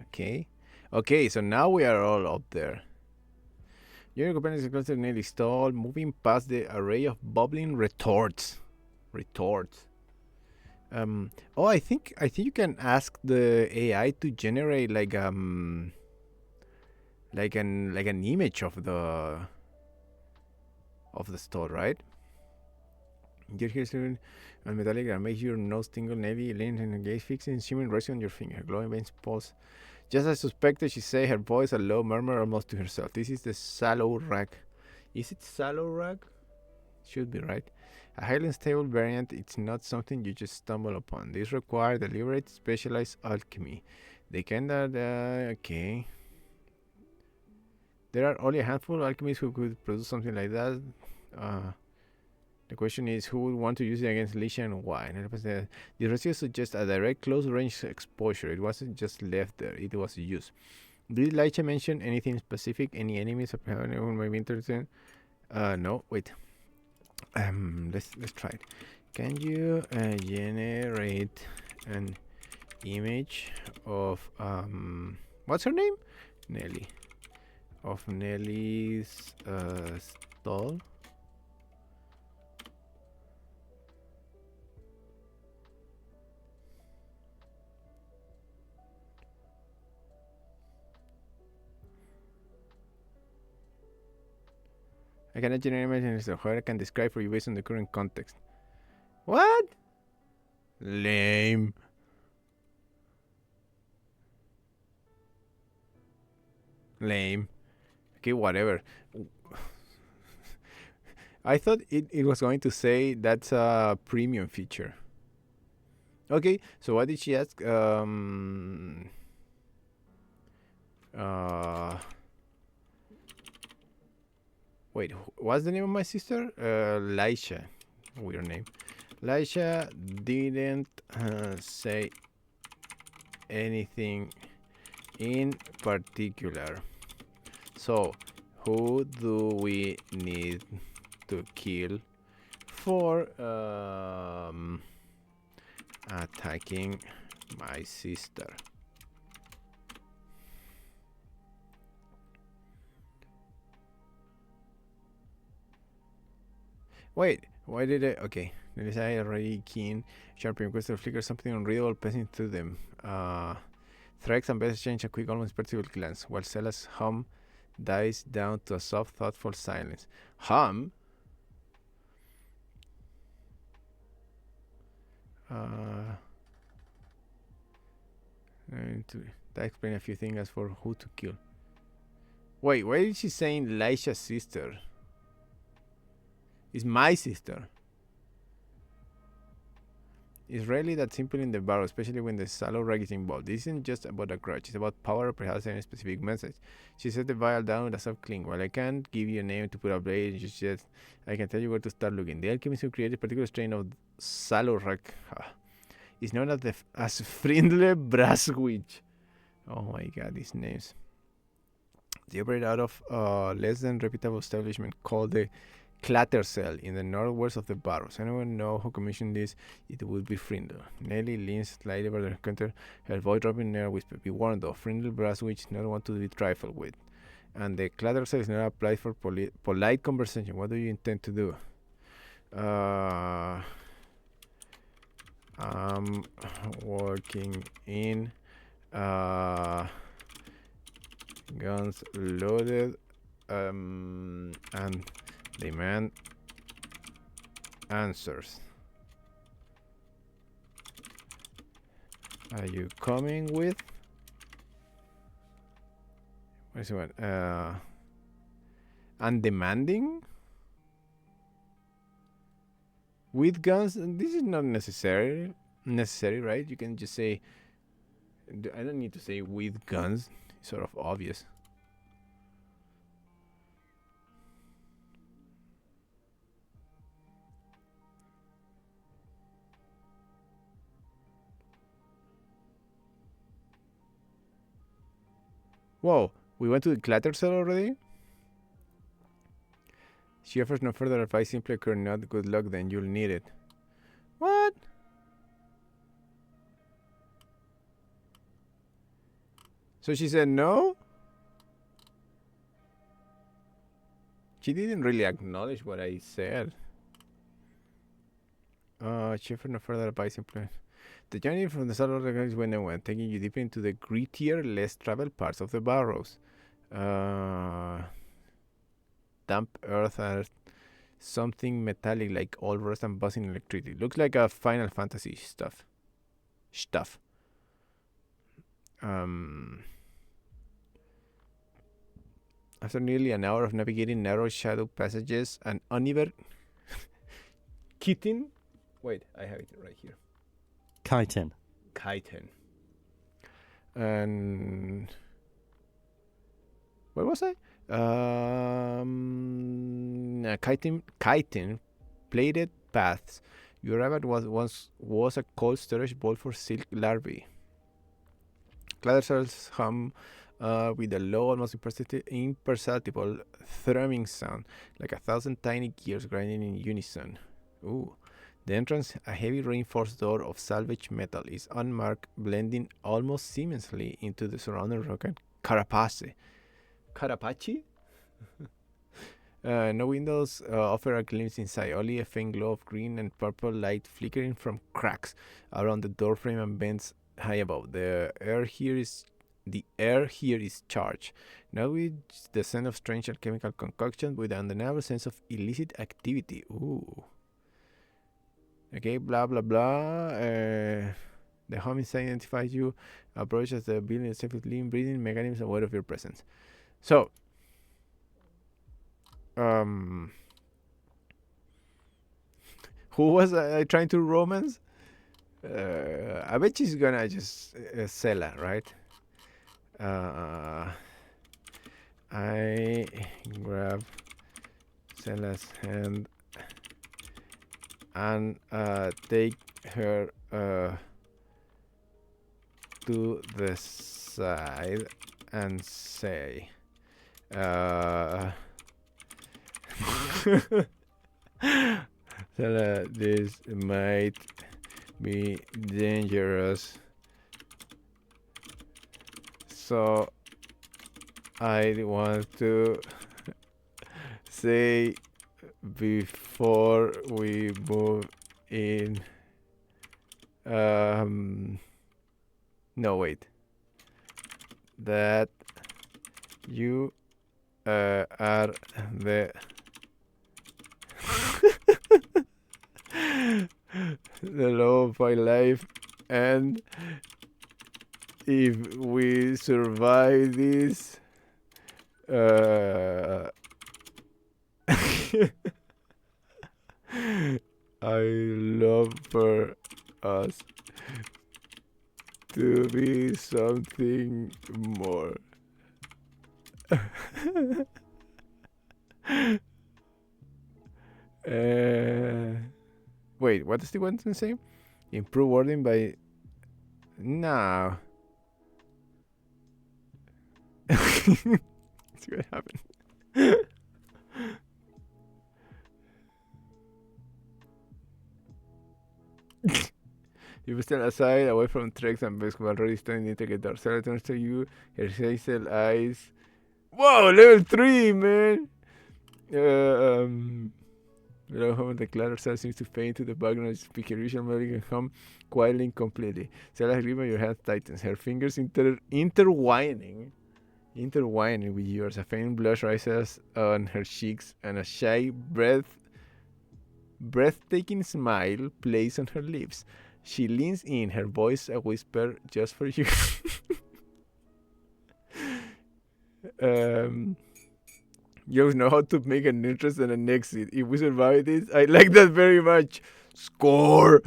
Okay. Okay, so now we are all up there. Your companion is close to Nelly stall, moving past the array of bubbling retorts. Oh, I think you can ask the AI to generate like an image of the store, right? You're here soon, and metallic that makes your nose tingle, navy lens and gaze fixing, shimmering resting on your finger, glowing veins pulse. Just as I suspected, she said, her voice a low murmur almost to herself. This is the sallow rag. Is it sallow rag? Should be, right? A highly stable variant, it's not something you just stumble upon. These require deliberate, specialized alchemy. They can okay. There are only a handful of alchemists who could produce something like that. The question is, who would want to use it against Licia and why? The residue suggests a direct close-range exposure. It wasn't just left there, it was used. Did Licia mention anything specific? Any enemies or anyone might be interested? No, wait. Let's try it. Can you generate an image of what's her name? Nelly. Of Nelly's stall. I cannot generate images, however I can describe for you based on the current context. What? Lame. Okay, whatever. I thought it was going to say that's a premium feature. Okay, so what did she ask? Wait, what's the name of my sister? Laisha. Weird name. Laisha didn't say anything in particular. So, who do we need to kill for attacking my sister? Wait, why did I? Okay, there is I already keen. Sharpening request to flicker something unreadable passing through them. Threx and Beth exchange a quick, almost perceptible glance, while Stella's hum dies down to a soft, thoughtful silence. Hum? That explains a few things as for who to kill. Wait, why is she saying Laisha's sister? It's my sister. It's rarely that simple in the barrow, especially when the sallow rag is involved. This isn't just about a grudge, it's about power or perhaps any specific message. She set the vial down with a soft cling. While I can't give you a name to put a blade, she says, I can tell you where to start looking. The alchemist who created a particular strain of sallow rag is known as Frindle Brasswitch. Oh my god, these names. They operate out of less than reputable establishment called the Clatter Cell in the northwest of the Barrows. Anyone know who commissioned this? It would be Frindle. Nelly leans slightly over the counter, her voice dropping in a whisper. Be warned though, Frindle brass witch not want to be trifled with. And the Clatter Cell is not applied for polite conversation. What do you intend to do? I'm working in guns loaded and demand answers. Are you coming with? What's one? And demanding? With guns? This is not necessary, right? You can just say, I don't need to say with guns. It's sort of obvious. Whoa, we went to the Clatter Cell already? She offers no further advice, simply occur not. Good luck, then you'll need it. What? So she said no? She didn't really acknowledge what I said. She offered no further advice, simply. The journey from the south of the country went and went, taking you deeper into the grittier, less traveled parts of the Barrows. Damp earth and something metallic like old rust and buzzing electricity. Looks like a Final Fantasy stuff. After nearly an hour of navigating narrow shadow passages and uneven kitten. Wait, I have it right here. Chitin. And where was I? Chitin plated paths. You arrive at what once was a cold storage vault for silk larvae. Clatter cells hum with a low, almost imperceptible thrumming sound, like 1,000 tiny gears grinding in unison. Ooh. The entrance, a heavy reinforced door of salvaged metal, is unmarked, blending almost seamlessly into the surrounding rock and carapace. Carapace? No windows offer a glimpse inside, only a faint glow of green and purple light flickering from cracks around the doorframe and vents high above. The air here is charged, not with the scent of strange alchemical concoction, with an undeniable sense of illicit activity. Ooh. Okay, blah blah blah. The homicide identifies you, approach as the building itself with living, breathing mechanisms aware of your presence. So, who was I trying to romance? I bet she's gonna just sell her, right? I grab Sella's hand and take her to the side and say, Sella, this might be dangerous, so I want to say before we move in, no wait, that you are the the love of my life, and if we survive this, I love for us to be something more. Wait, what does the one to say? Improve wording by... No. See what happened. You stand aside, away from Trex and Vex, who already standing to get dark. Sarah turns to you, her hazel eyes. Whoa, level 3, man! Below home, the clatter sound seems to fade into the background, speaking usual melody and hum quietly completely. Sarah's grip on your hand tightens, her fingers intertwining with yours. A faint blush rises on her cheeks, and a shy, breathtaking smile plays on her lips. She leans in, her voice a whisper just for you. You know how to make an entrance and an exit. If we survive this, I like that very much. Score!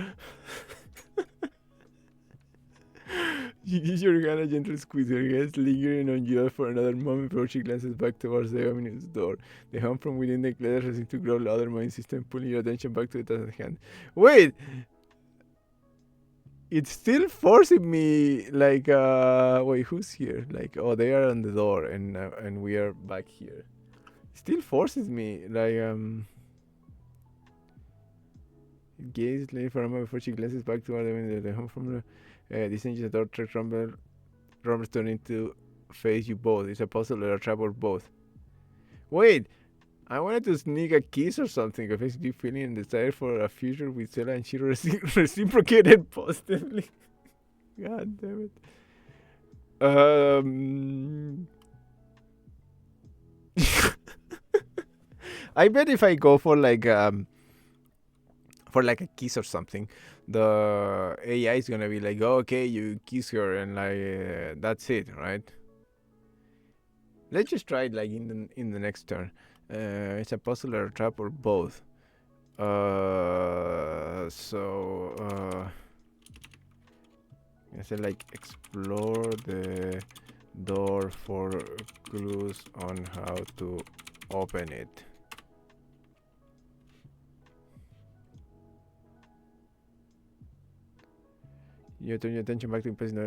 You give your hand a gentle squeeze, her gaze lingering on you for another moment before she glances back towards the ominous door. The hum from within the glitter seems to grow louder, my insistent pulling your attention back to the task at hand. Wait! It's still forcing me, like, wait, who's here? Like, oh, they are on the door, and we are back here. Still forces me, like, gaze lady for a moment before she glances back toward the window. The home from the descends the door track rumbles turning to face you both. It's a puzzle or a trap or both. Wait, I wanted to sneak a kiss or something. I face deep feeling and desire for a future with Stella, and she reciprocated positively. God damn it. I bet if I go for like a kiss or something, the AI is gonna be like, oh, okay, you kiss her and like that's it, right? Let's just try it like in the next turn. It's a puzzle or a trap or both. I say like explore the door for clues on how to open it. You turn your attention back to the present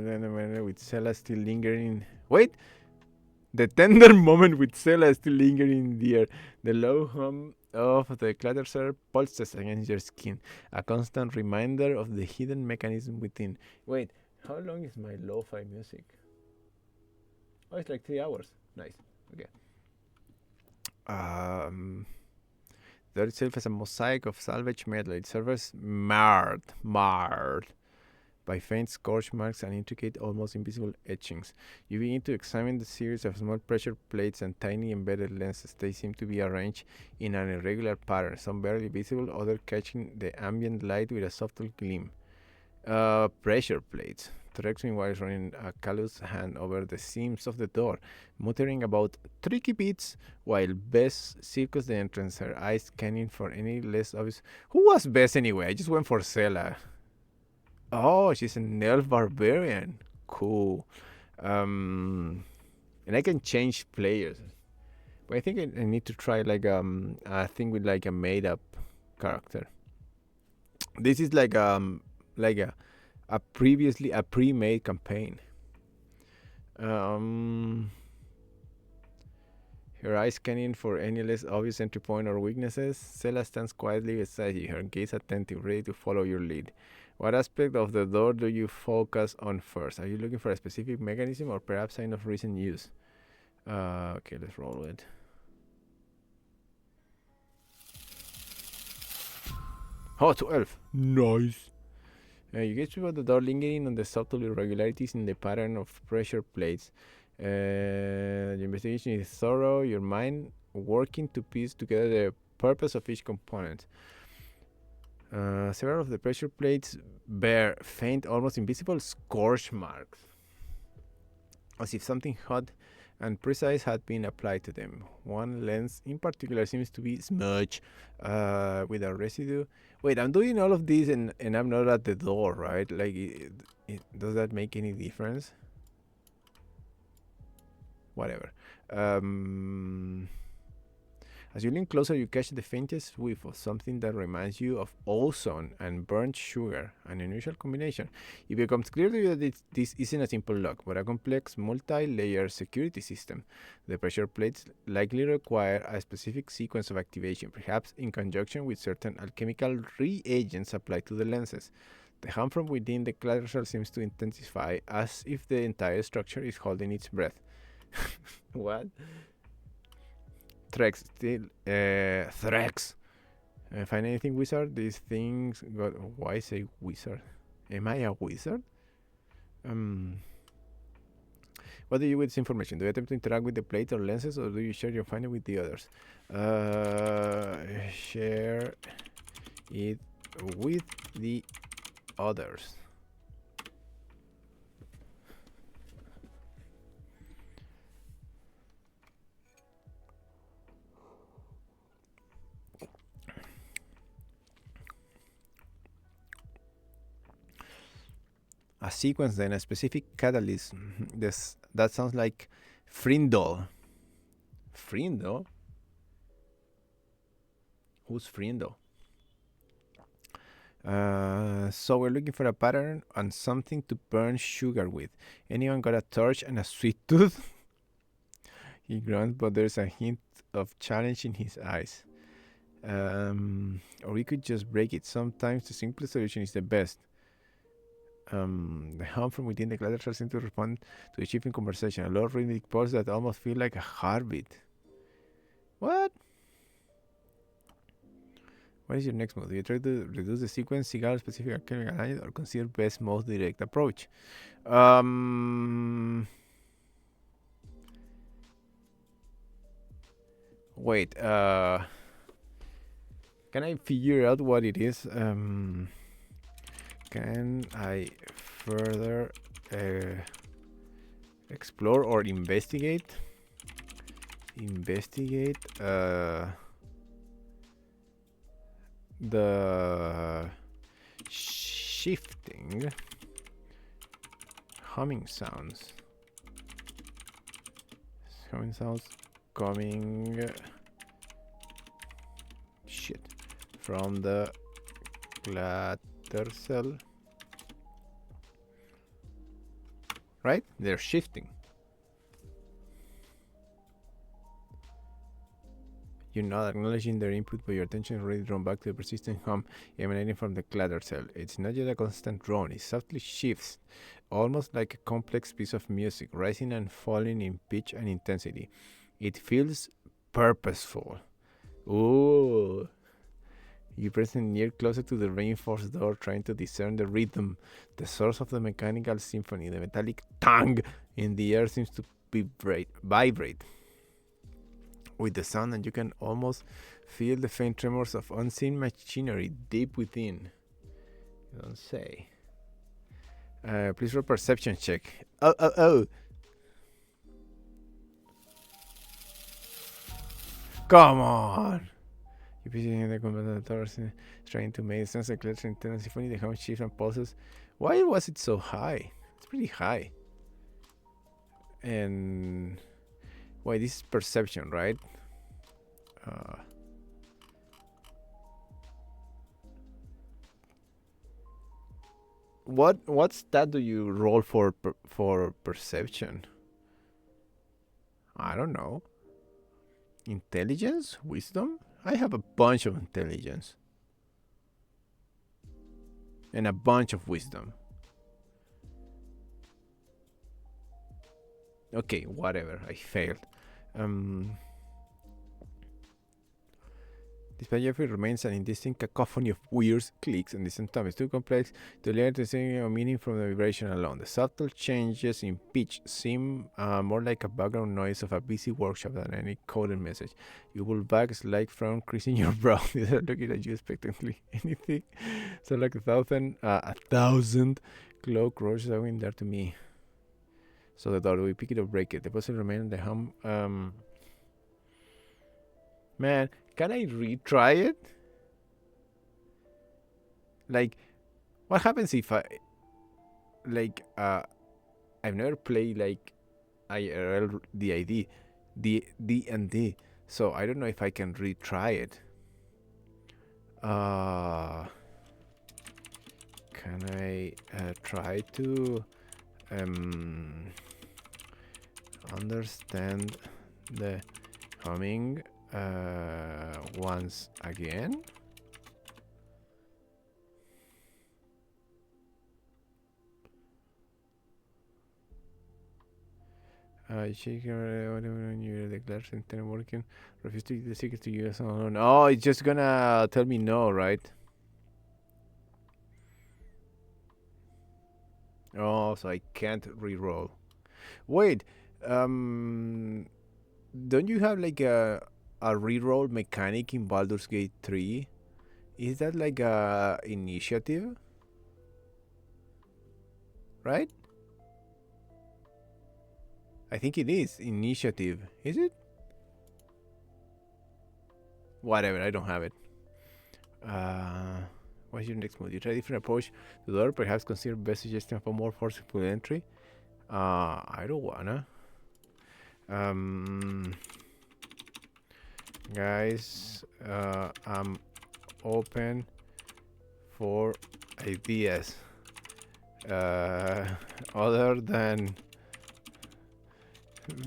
with Sela still lingering. Wait! The tender moment with Sela still lingering in the air. The low hum of the clatter pulses against your skin. A constant reminder of the hidden mechanism within. Wait, how long is my lo-fi music? Oh, it's like 3 hours. Nice. Okay. There itself is a mosaic of salvage metal. It serves marred by faint scorch marks and intricate, almost invisible etchings. You begin to examine the series of small pressure plates and tiny embedded lenses. They seem to be arranged in an irregular pattern, some barely visible, others catching the ambient light with a subtle gleam. Pressure plates. Trex meanwhile is running a callous hand over the seams of the door, muttering about tricky bits, while Bess circles the entrance, her eyes scanning for any less obvious. Who was Bess anyway? I just went for Sela. Oh, she's an elf barbarian. Cool. And I can change players. But I think I need to try like a thing with like a made up character. This is like a pre-made campaign. Her eyes scanning for any less obvious entry point or weaknesses. Sela stands quietly beside you, her gaze attentive, ready to follow your lead. What aspect of the door do you focus on first? Are you looking for a specific mechanism or perhaps sign of recent use? Okay, let's roll it. Oh, 12. Nice. You get through the door, lingering on the subtle irregularities in the pattern of pressure plates. The investigation is thorough, your mind working to piece together the purpose of each component. Several of the pressure plates bear faint, almost invisible scorch marks, as if something hot and precise had been applied to them. One lens in particular seems to be smudged with a residue. Wait, I'm doing all of this and I'm not at the door, right? Like, does that make any difference? Whatever. As you lean closer, you catch the faintest whiff of something that reminds you of ozone and burnt sugar, an unusual combination. It becomes clear to you that this isn't a simple lock, but a complex multi-layer security system. The pressure plates likely require a specific sequence of activation, perhaps in conjunction with certain alchemical reagents applied to the lenses. The hum from within the collateral seems to intensify, as if the entire structure is holding its breath. What? Threx, still, Threx. Find anything, wizard? These things got. Why say wizard? Am I a wizard? What do you do with this information? Do you attempt to interact with the plate or lenses, or do you share your finding with the others? Share it with the others. A sequence, then a specific catalyst. That sounds like Frindle. Frindle? Who's Frindle? So we're looking for a pattern and something to burn sugar with. Anyone got a torch and a sweet tooth? He grunts, but there's a hint of challenge in his eyes. Or we could just break it. Sometimes the simplest solution is the best. The hum from within the collateral seems to respond to a shift in conversation. A low rhythmic pulse that almost feels like a heartbeat. What? What is your next move? Do you try to reduce the sequence, seek out a specific alchemical agent, or consider best most direct approach? Wait, can I figure out what it is? Can I further explore or investigate? The shifting humming sounds. Humming sounds coming from the cell. Right? They're shifting. You're not acknowledging their input, but your attention is already drawn back to the persistent hum emanating from the clatter cell. It's not just a constant drone, it softly shifts, almost like a complex piece of music, rising and falling in pitch and intensity. It feels purposeful. Ooh. You press the ear closer to the reinforced door, trying to discern the rhythm, the source of the mechanical symphony. The metallic tang in the air seems to vibrate with the sound, and you can almost feel the faint tremors of unseen machinery deep within. You don't say. Please roll a perception check. Oh. Come on. You picture the combatants trying to make sense of clear internal symphony, the hum shifts and pulses. Why was it so high? It's pretty high. And wait, this is perception, right? What stat do you roll for perception? I don't know. Intelligence? Wisdom? I have a bunch of intelligence. And a bunch of wisdom. Okay, whatever. I failed. Despite Jeffrey remains an indistinct cacophony of weird clicks and distant tones, too complex to learn to see a meaning from the vibration alone. The subtle changes in pitch seem more like a background noise of a busy workshop than any coded message. You pull back, a slight frown creasing your brow. They're looking at you expectantly. Anything? So like a thousand cloak roars going there to me. So the door, we pick it or break it. The puzzle remains the hum. Man, can I retry it? Like, what happens if I've never played like IRL DnD. So I don't know if I can retry it. Can I try to understand the humming once again? When you declare intent working, refuse to give the secret to use on. Oh, it's just gonna tell me no, right? Oh, so I can't re-roll. Wait, don't you have like a re-roll mechanic in Baldur's Gate 3? Is that like a initiative? Right? I think it is initiative. Is it? Whatever, I don't have it. What's your next move? You try a different approach to the door, perhaps consider best suggestion of a more forceful entry. I don't wanna. Guys, I'm open for ideas. Other than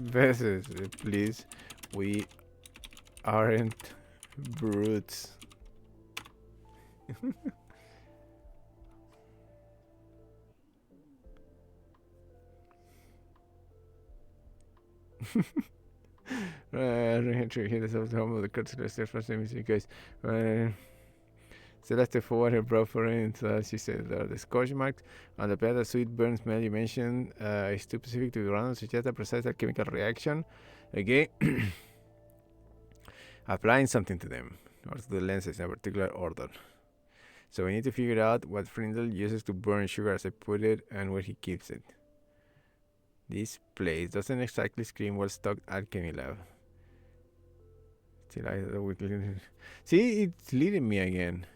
verses, please. We aren't brutes. Here is the home of the critical first name is because Celeste forward her brought for it, she said the scorch marks on the bed, the sweet burn smell you mentioned is too specific to be random, suggest a precise chemical reaction. Again, applying something to them, or to the lenses in a particular order. So we need to figure out what Frindle uses to burn sugar, as I put it, and where he keeps it. This place doesn't exactly scream well-stocked alchemy lab. See, it's leading me again.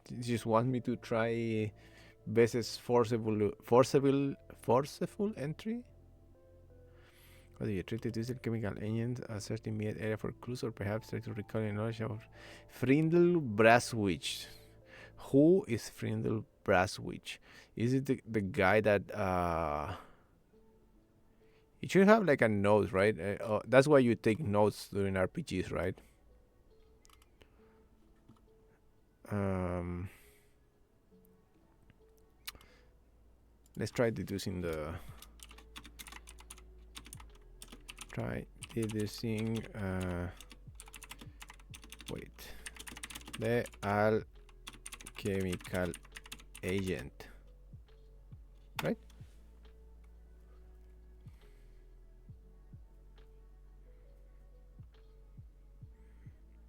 It just wants me to try Bess's forcible entry. What do you try to use the chemical agent, a certain immediate area for clues, or perhaps try to recall the knowledge of Frindle Brasswitch? Who is Frindle Brasswitch? Is it the guy that it should have like a note, right? That's why you take notes during RPGs, right? Let's try deducing the the alchemical agent, right?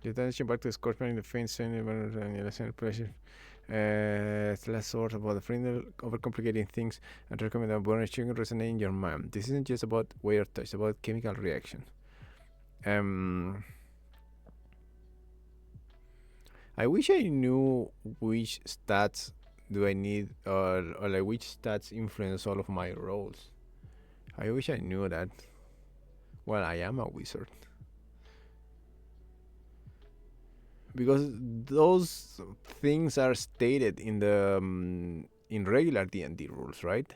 The attention back to the scorpion in the faint scene and the pressure. It's less sort about the friend overcomplicating things and recommend that burning sugar resonate in your mind. This isn't just about weight or touch, it's about chemical reaction. I wish I knew which stats do I need or like which stats influence all of my rolls. I wish I knew that. Well, I am a wizard. Because those things are stated in the in regular D&D rules, right?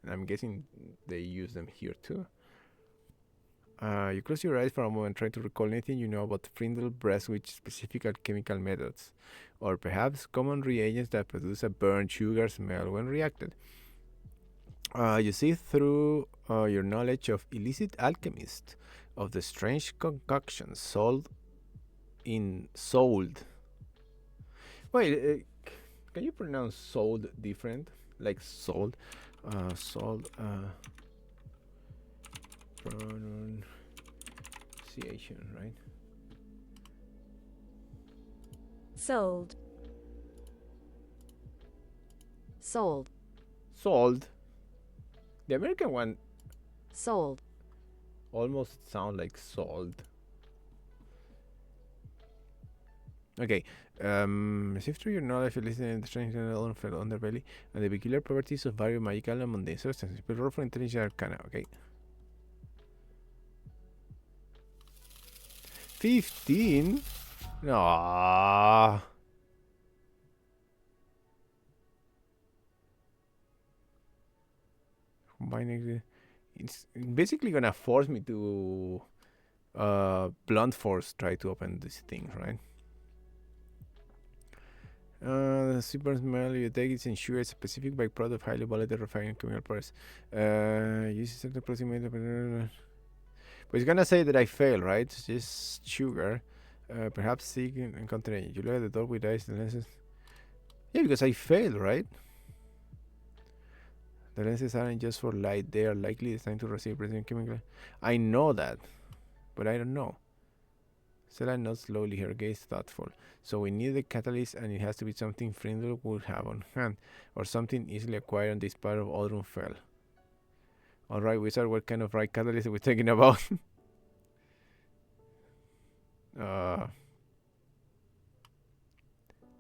And I'm guessing they use them here too. You close your eyes for a moment, trying to recall anything you know about Frindle Brasswitch specific alchemical methods, or perhaps common reagents that produce a burnt sugar smell when reacted. You see through your knowledge of illicit alchemists of the strange concoctions sold. Wait, can you pronounce sold different? Like sold? Sold. Pronunciation, right? Sold. Sold. Sold. The American one Sold. almost sound like sold. Okay. Sift through your knowledge, listening to the strength of the underbelly and the peculiar properties of various magical and mundane substances. But roll for intelligence arcana, okay. 15? No. Combining it's basically gonna force me to blunt force try to open these things, right? The super smell you take is ensure a specific byproduct of highly volatile refined chemical products. Uses certain approximate. But it's gonna say that I fail, right? It's just sugar. Perhaps seek and continue. You look at the door with eyes and lenses. Yeah, because I failed, right? The lenses aren't just for light; they are likely designed to receive present chemical. I know that, but I don't know. Stella nods slowly, her gaze thoughtful. So we need a catalyst, and it has to be something Frindle would have on hand, or something easily acquired on this part of Aldrum Fell. Alright, wizard, what kind of right catalyst are we talking about?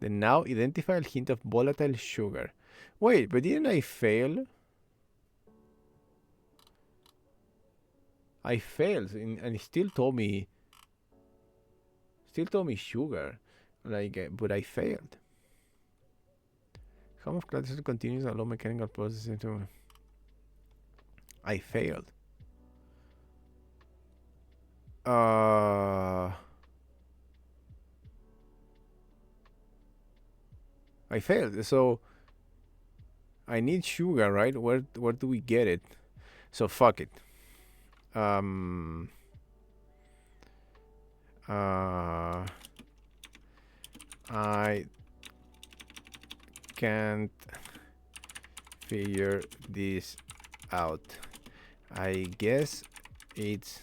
Then now identify a hint of volatile sugar. Wait, but didn't I fail? I failed, and it still told me sugar, like, but I failed. How much class continues a low mechanical process into? I failed. I failed. So I need sugar, right? Where do we get it? So fuck it. I can't figure this out. I guess it's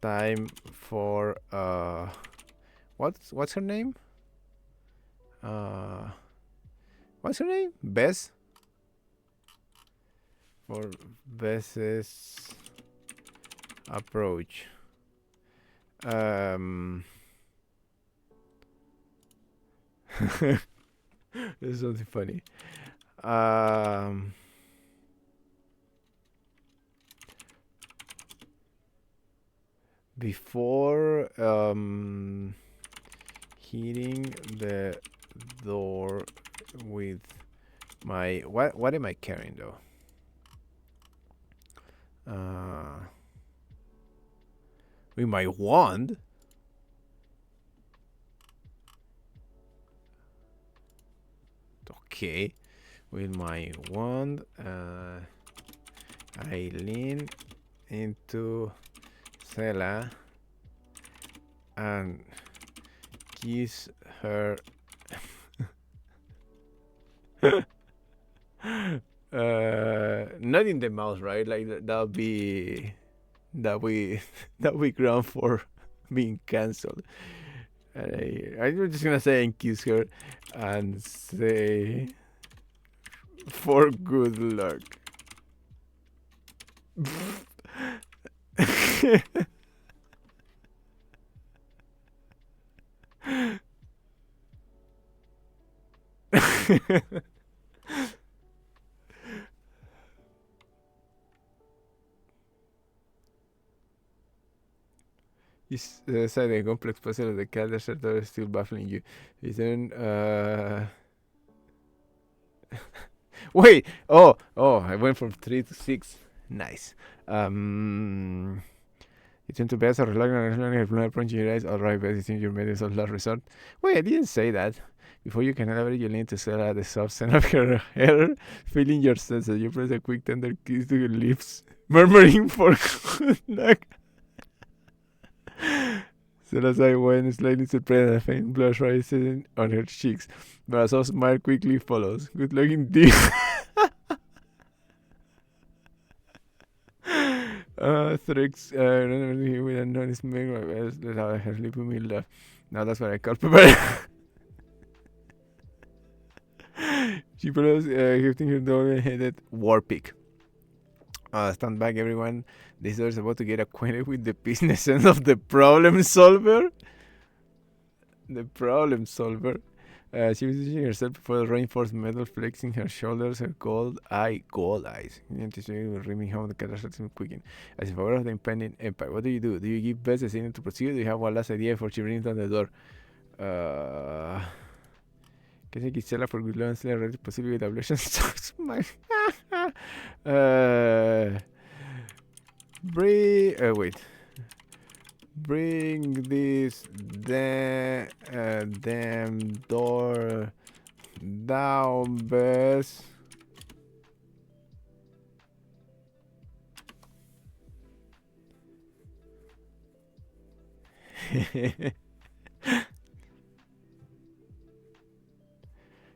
time for what's her name? What's her name? Bess? For Bess's approach. This is something funny. Before hitting the door with my what am I carrying though? With my wand. Okay, with my wand, I lean into Stella and kiss her. Not in the mouth, right? Like that'll be that we ground for being cancelled. I'm just gonna say and kiss her and say for good luck. Is the complex puzzle of the cat desert is still baffling you? Is then wait, oh, I went from 3 to 6. Nice. You tend to best or reluctant approaching your eyes. Alright, but it's in your medicine of last resort. Wait, I didn't say that. Before you can elaborate, you lean to sell at the soft scent of her hair, feeling your senses. You press a quick tender kiss to your lips, murmuring for good luck. As I went, slightly surprised, a faint blush rises on her cheeks, but a soft smile quickly follows. Good luck indeed. Thrix, with a notice, make my best. Let her sleep with me laugh. Now that's what I call prepared. She follows, gifting her double-headed war pick. Stand back, everyone. This door is about to get acquainted with the business end of the problem solver. The problem solver. She was using herself before the reinforced metal, flexing her shoulders, her gold eyes. Anticipating rimming home the cataract and quickening. As if aware of the impending impact. What do you do? Do you give Bess a signal to proceed? Do you have one last idea before she brings down the door? ¿Qué se quisiera por Gulon la red posible with ablation stocks? Wait. Bring this damn door down, Bess.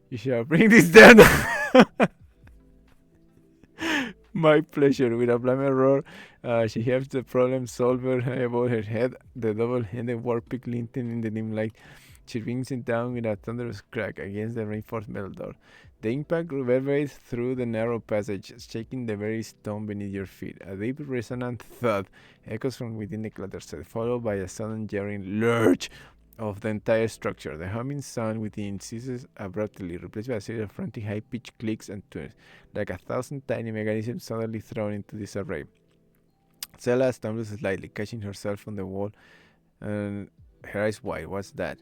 You shall bring this down. My pleasure. With a blaming roar, she helps the problem solver above her head, the double-handed warpick glinting in the dim light. She brings it down with a thunderous crack against the reinforced metal door. The impact reverberates through the narrow passage, shaking the very stone beneath your feet. A deep, resonant thud echoes from within the clutter set, followed by a sudden jarring lurch of the entire structure. The humming sound within ceases abruptly, replaced by a series of frantic high-pitched clicks and twins, like 1,000 tiny mechanisms suddenly thrown into disarray. Zella stumbles slightly, catching herself on the wall, and her eyes wide. What's that?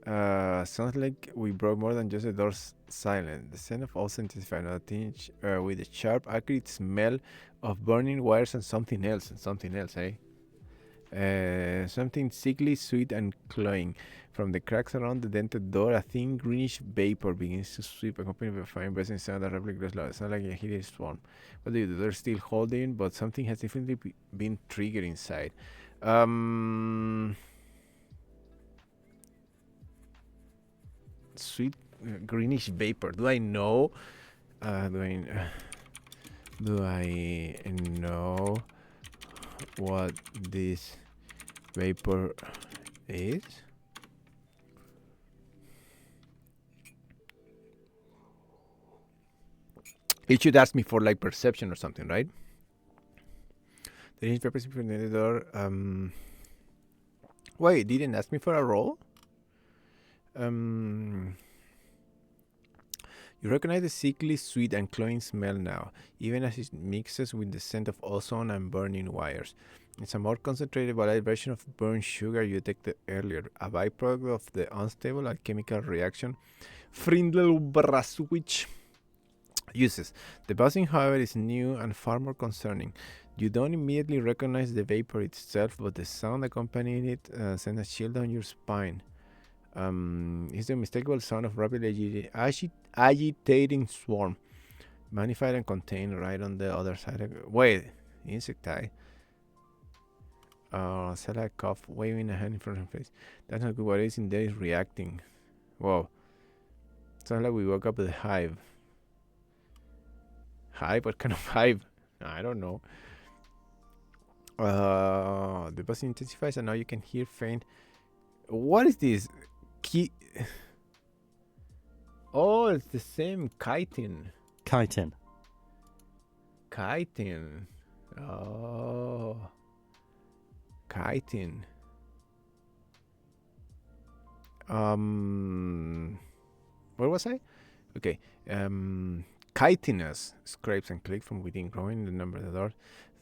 Sounds like we broke more than just the door's silence. The scent of also intensified, not a tinge, with a sharp, acrid smell of burning wires and something else, eh? Something sickly sweet and cloying. From the cracks around the dented door, a thin greenish vapor begins to sweep, accompanied by a fine buzzing sound that replicates loud. It sounds like a hideous swarm. What do you do? They're still holding, but something has definitely been triggered inside. Sweet greenish vapor. Do I know? Do I know what this vapor is? It should ask me for like perception or something, right? The range vapor from the door. Wait, didn't ask me for a roll? You recognize the sickly sweet and cloying smell now, even as it mixes with the scent of ozone and burning wires. It's a more concentrated volatile version of burnt sugar you detected earlier, a byproduct of the unstable alchemical reaction Frindl-Braswich uses. The buzzing, however, is new and far more concerning. You don't immediately recognize the vapor itself, but the sound accompanying it sends a chill down your spine. It's the unmistakable sound of rapidly agitating swarm, magnified and contained right on the other side. Wait, insecti. Sella cough, waving a hand in front of her face. That's not good. What is in there is reacting. Whoa. Sounds like we woke up the hive. Hive? What kind of hive? I don't know. The buzz intensifies and now you can hear faint. What is this? Oh, it's the same chitin. Chitin. Oh. Chitin. Where was I? Okay. Chitinous scrapes and clicks from within, growing the number of the door,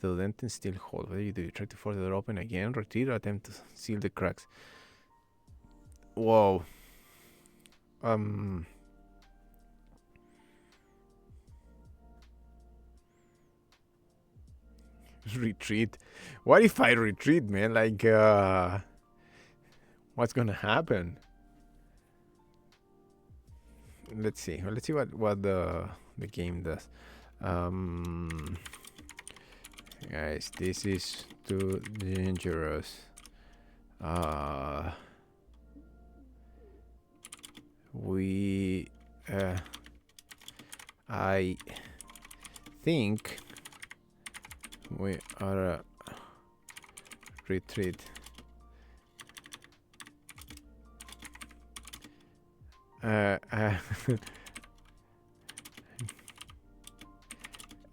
though the dent still hold. What do you do? You try to force the door open again, retreat, or attempt to seal the cracks? Whoa. Retreat. What if I retreat, man? Like, what's gonna happen? Let's see. Let's see what the game does. Guys, this is too dangerous. I think we are retreat.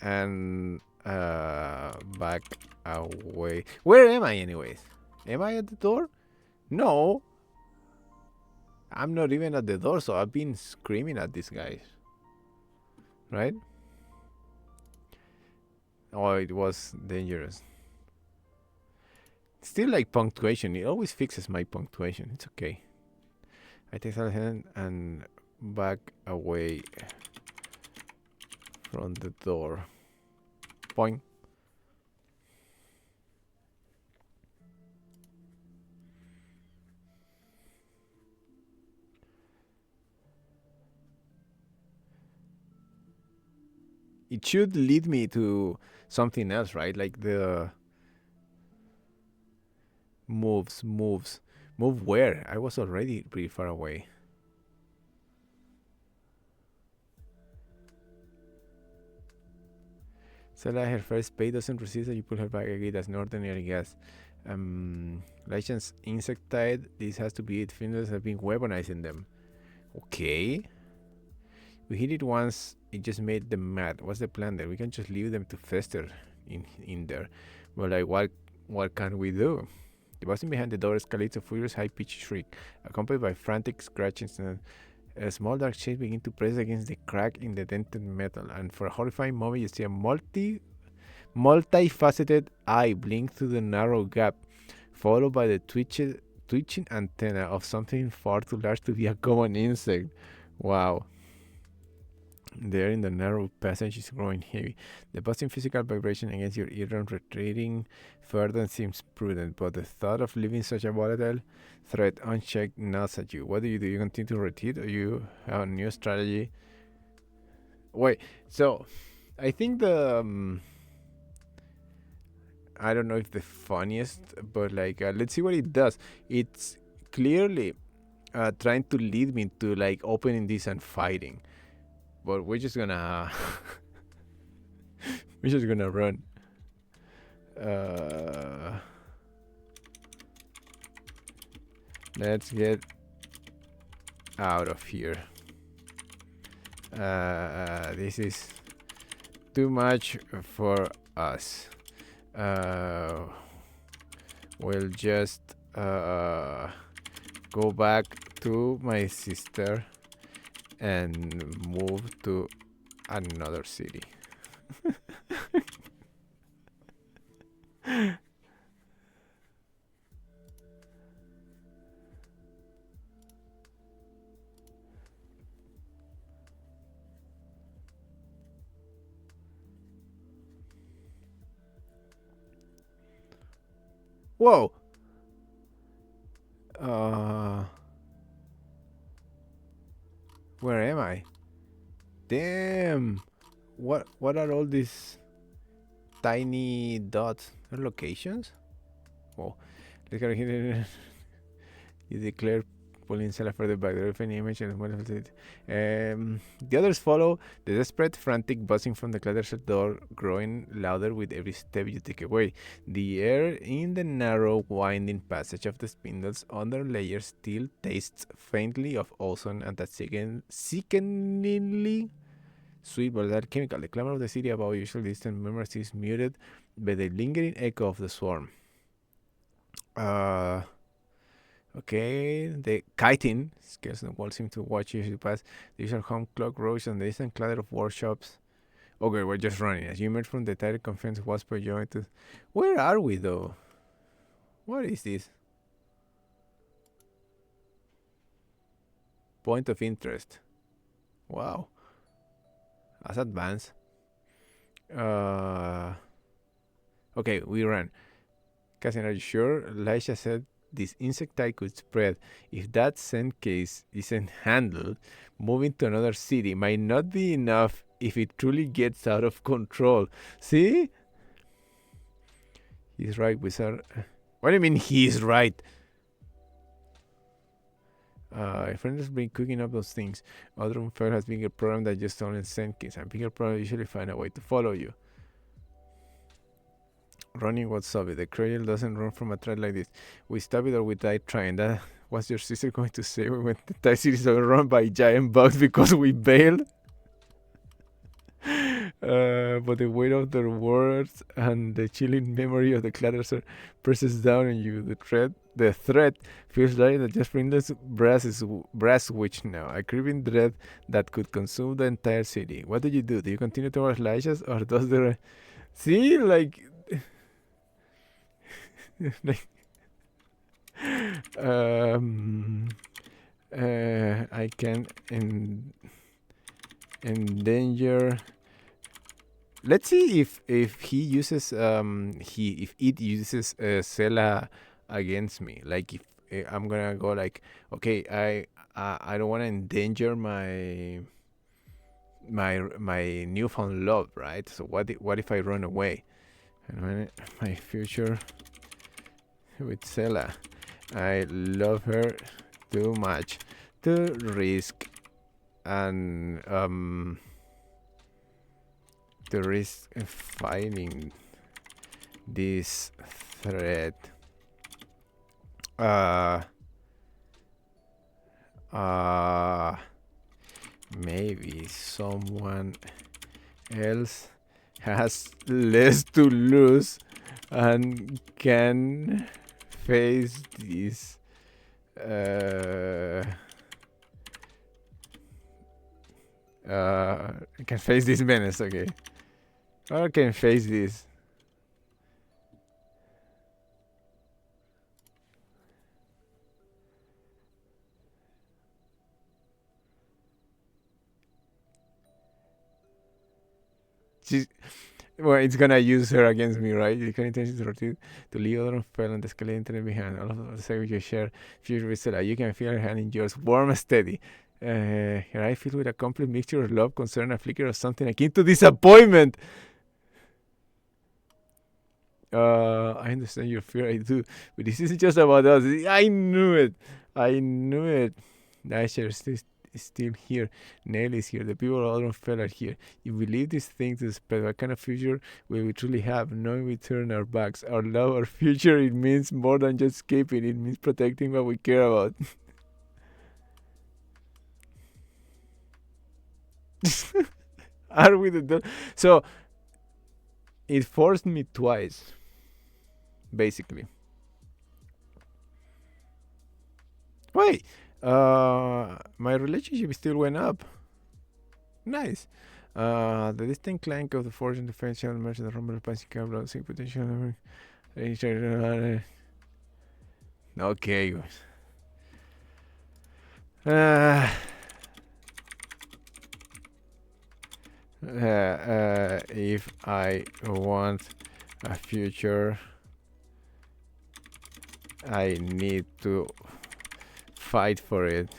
And back away. Where am I anyways? Am I at the door? No. I'm not even at the door, so I've been screaming at these guys. Right? Oh, it was dangerous. Still like punctuation. It always fixes my punctuation. It's okay. I take a hand and back away from the door. Point. It should lead me to something else, right? Like the moves. Move where? I was already pretty far away. Sela, her first pay doesn't resist that you pull her back again. That's not ordinary gas. License insectide. This has to be it. Finlanders have been weaponizing them. Okay. We hit it once. It just made them mad. What's the plan there? We can just leave them to fester in there. But like, what can we do? The buzzing behind the door escalates a furious high-pitched shriek, accompanied by frantic scratchings, and a small dark shape begins to press against the crack in the dented metal. And for a horrifying moment, you see a multifaceted eye blink through the narrow gap, followed by the twitching antenna of something far too large to be a common insect. Wow. There in the narrow passage is growing heavy. The buzzing physical vibration against your eardrum retreating further seems prudent, but the thought of leaving such a volatile threat unchecked gnaws at you. What do? You continue to retreat, or you have a new strategy? Wait, so I think the I don't know if the funniest, but like let's see what it does. It's clearly trying to lead me to like opening this and fighting. But we're just gonna run. Let's get out of here. This is too much for us. We'll just go back to my sister and move to another city. Whoa. Where am I? Damn. What are all these tiny dots? Are locations? Oh, let's go here. You declare pulling Sela further back. The any image and the others follow, the desperate, frantic buzzing from the cluttered door growing louder with every step you take away. The air in the narrow, winding passage of the spindle's under layer still tastes faintly of ozone and that sickeningly sweet volatile chemical. The clamor of the city above usual distant memories is muted by the lingering echo of the swarm. Okay, the kiting scares the wall seem to watch you as you pass. The usual home clock rose and the distant clatter of workshops. Okay, we're just running. As you emerge from the tired conference Wasper joined to. Where are we though? What is this? Point of interest. Wow. That's advanced. Okay, we ran. Cassian, are you sure? Elisha said this insectide could spread. If that scent case isn't handled, moving to another city might not be enough if it truly gets out of control. See? He's right, Wizard. What do you mean he's right? A friend has been cooking up those things. Other fair has been a program that just only scent case, and bigger program usually find a way to follow you. Running what's up it. The cradle doesn't run from a threat like this. We stop it or we die trying. That what's your sister going to say when the entire city is run by giant bugs because we bailed? But the weight of their words and the chilling memory of the Clatterser presses down on you. The threat feels like the just brainless brass witch now, a creeping dread that could consume the entire city. What do? Do you continue towards Lysias, or does the see like like I can endanger. Let's see if he uses if it uses Sela against me. Like if I'm gonna go like, okay, I don't want to endanger my newfound love, right? So what if I run away? And my future with Sela, I love her too much to risk and to risk fighting this threat. Maybe someone else has less to lose and can face this can face this menace, okay, or can face this. Well, it's gonna use her against me, right? You can intention to leave other fell on the skeleton internet behind. All of the second you share future with Stella. You can feel her hand in yours, warm and steady. Her eye filled with a complete mixture of love, concern, a flicker of something akin to disappointment. I understand your fear, I do. But this isn't just about us. I knew it. I knew it. Asher is still here. Nell is here. The people of Aldenfell are here. If we leave these things to spread, what kind of future will we truly have? Knowing we turn our backs, our love, our future, it means more than just escaping. It means protecting what we care about. Are we the so it forced me twice, basically. Wait, my relationship still went up. Nice. The distinct clank of the forge and the fence channel merchant, the rumble of passing cable, seeing potential. Okay. If I want a future, I need to fight for it.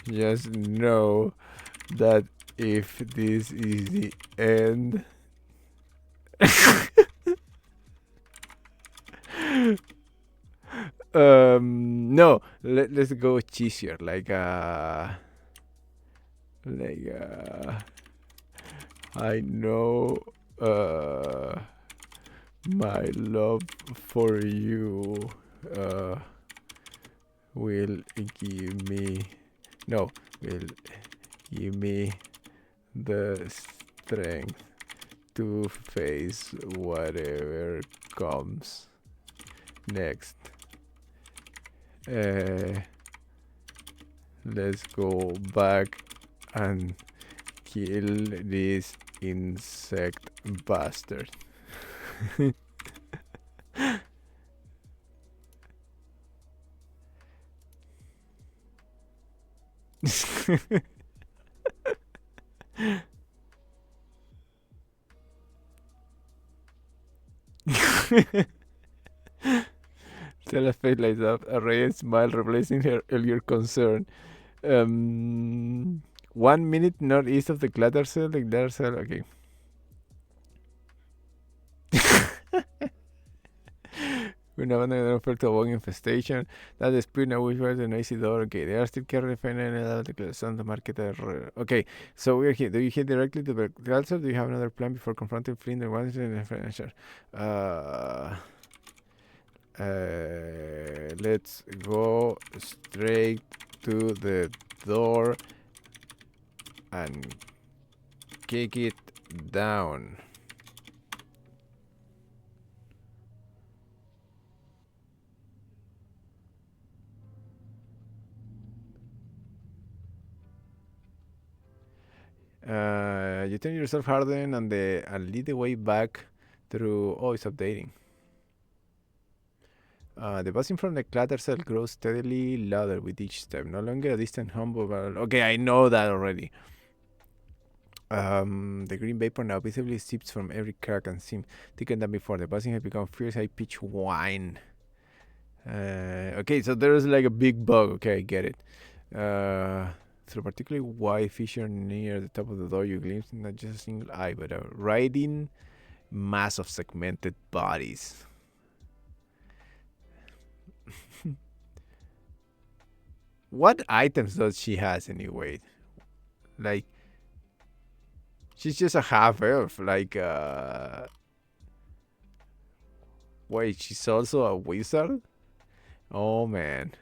Just know that if this is the end, no, let's go cheesier, I know my love for you will give me the strength to face whatever comes next. Let's go back and kill this insect bastard. Stella's face lights up, a radiant smile replacing her earlier concern. 1 minute northeast of the Clattercell. The Clattercell, okay. Una banda que no to a bug infestation. That is pretty now which was the noisy door. Okay, they are still carrying the Santa Market. Okay, so we're here. Do you head directly to the Clattercell? Do you have another plan before confronting Flynn and one finisher? Let's go straight to the door and Kick it down. You turn yourself hardened and lead the way back through. Oh, it's updating. The buzzing from the clatter cell grows steadily louder with each step. No longer a distant humble. Okay, I know that already. The green vapor now visibly seeps from every crack and seam thicker than before. The buzzing has become fierce, high-pitched whine. Okay, so there's like a big bug. Okay, I get it. Through a particularly wide fissure near the top of the door, you glimpse not just a single eye, but a writhing mass of segmented bodies. What items does she has anyway? Like, she's just a half elf. Like, wait, she's also a wizard? Oh man,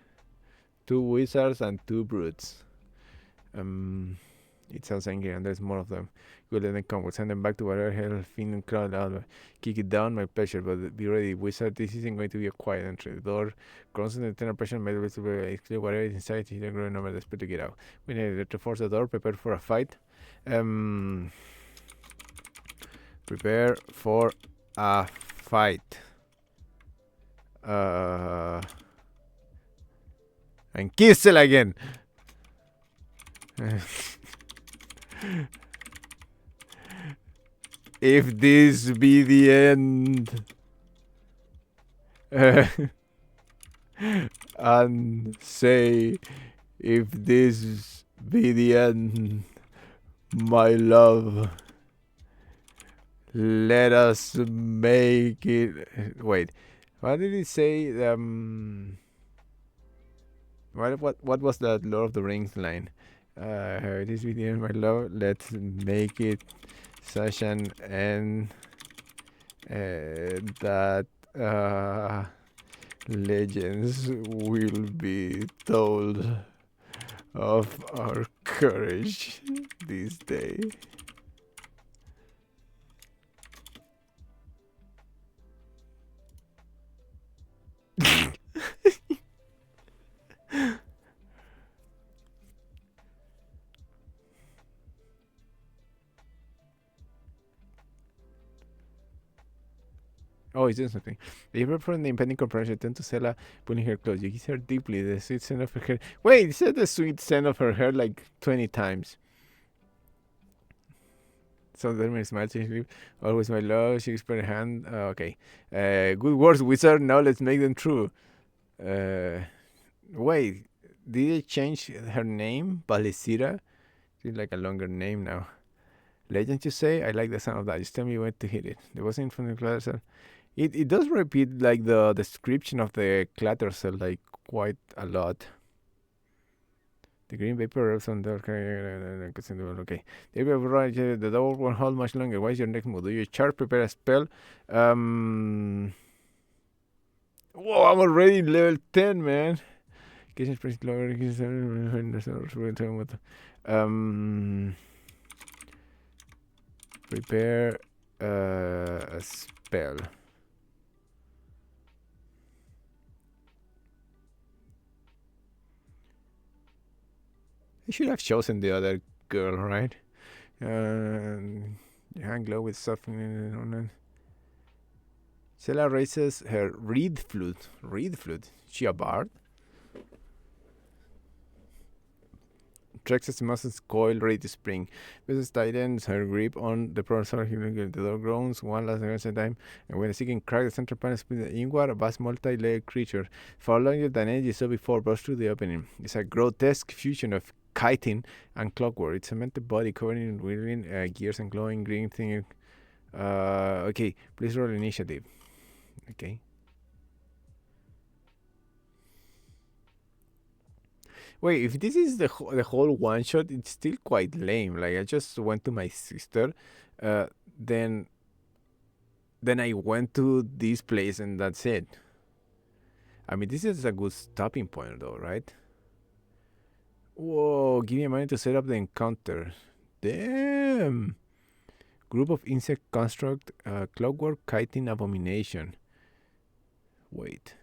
2 wizards and 2 brutes. It sounds angry, and there's more of them. Good, let them come. We'll send them back to whatever hell Finn crowd out. Kick it down, my pleasure, but be ready, wizard. This isn't going to be a quiet entry. The door constant internal pressure made it clear whatever is inside. You don't grow number desperate to get out. We need to force the door. Prepare for a fight. Prepare for a fight. And kiss it again. If this be the end, and say, if this be the end, my love, let us make it. Wait, what did he say? What was that Lord of the Rings line? This video, my love, let's make it such an end that legends will be told of our courage this day. Oh, he's doing something. The ever from the impending compression turned to Sela, pulling her close. You kiss her deeply, the sweet scent of her hair. Wait, he said the sweet scent of her hair like 20 times. So then smiles, she sleep. Always my love, she whispered her hand. Okay. Good words, wizard. Now let's make them true. Wait, did they change her name? Balisira? She's like a longer name now. Legend, you say? I like the sound of that. Just tell me when to hit it. There wasn't from the clatter cell. It does repeat like the description of the clatter cell like quite a lot. The green vapor rubs on the okay. The door won't hold much longer. What is your next move? Do you charge? Prepare a spell? Whoa, I'm already level 10, man. Prepare a spell. I should have chosen the other girl, right? Hand glow with something. Sela raises her reed flute. Reed flute? Is she a bard? Trex's muscles coil, ready to spring. Mrs. tightens her grip on the professor. The door groans one last time, and when the second crack, the central panel spins inward. A vast multi-layered creature, far larger than any you saw before, bursts through the opening. It's a grotesque fusion of chitin and clockwork. Its cemented body covered in whirling gears and glowing green thing. Okay, please roll initiative. Okay. Wait, if this is the whole one shot, it's still quite lame. Like I just went to my sister, then I went to this place and that's it. I mean, this is a good stopping point, though, right? Whoa! Give me a minute to set up the encounter. Damn. Group of insect construct, clockwork kiting abomination. Wait.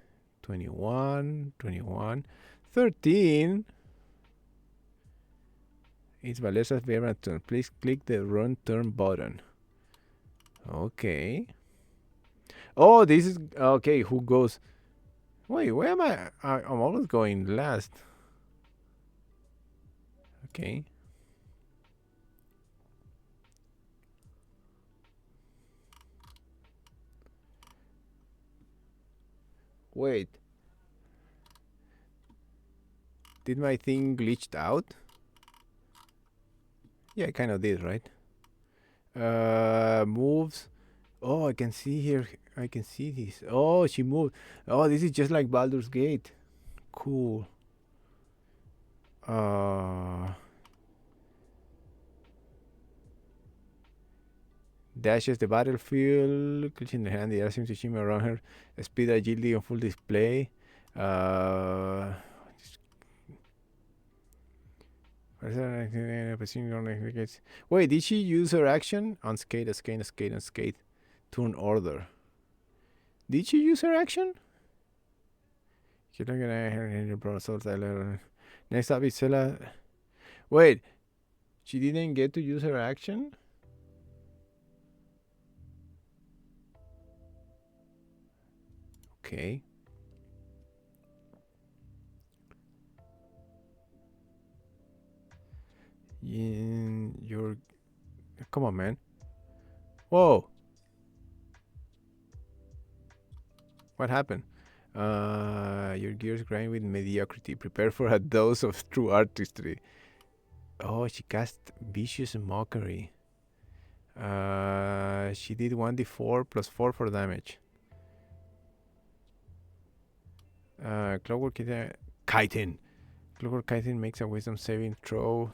21, 21, 13. It's Valesa's favorite turn. Please click the run turn button. Okay. Oh, this is okay. Who goes? Wait, where am I? I'm always going last. Okay. Wait. Did my thing glitched out? Yeah, I kind of did, right? Moves. Oh, I can see here. I can see this. Oh, she moved. Oh, this is just like Baldur's Gate. Cool. Dashes the battlefield, clutch in the hand, the air seems to shimmer around her. Speed, agility on full display. Wait, did she use her action? Unskate, unscate, unscate, unscate. Turn order. Did she use her action? Next up is Sela. Wait, she didn't get to use her action? Okay. You're. Come on, man. Whoa. What happened? Your gears grind with mediocrity. Prepare for a dose of true artistry. Oh, she cast vicious mockery. She did 1d4 plus 4 for damage. Clockwork Chitin. Clockwork Chitin makes a wisdom saving throw.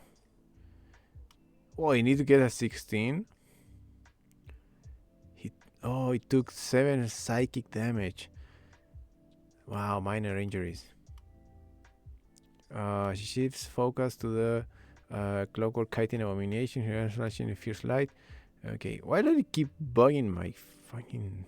Oh, you need to get a 16. Oh, it took 7 psychic damage. Wow, minor injuries. She shifts focus to the Clockwork Chitin abomination. Here, flashing a fierce light. Okay, why does it keep bugging my fucking...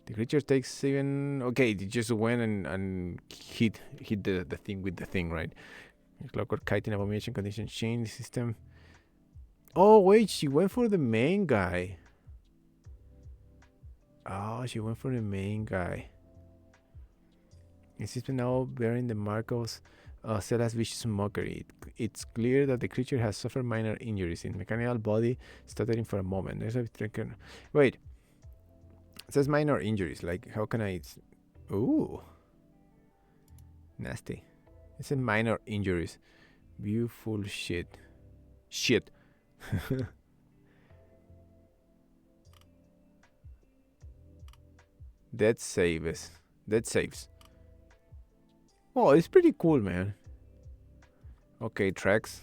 The creature takes 7... Okay, it just went and hit the thing with the thing, right? Clockwork Chitin abomination condition change system. Oh, wait, she went for the main guy. Oh, she went for the main guy. It's now bearing the mark of Sela's vicious mockery. It's clear that the creature has suffered minor injuries in mechanical body, stuttering for a moment. There's a trigger. Wait. It says minor injuries. Like, how can I... Ooh. Nasty. It says minor injuries. Beautiful shit. Shit. Dead saves. Dead saves. Oh, it's pretty cool, man. Okay, Trex.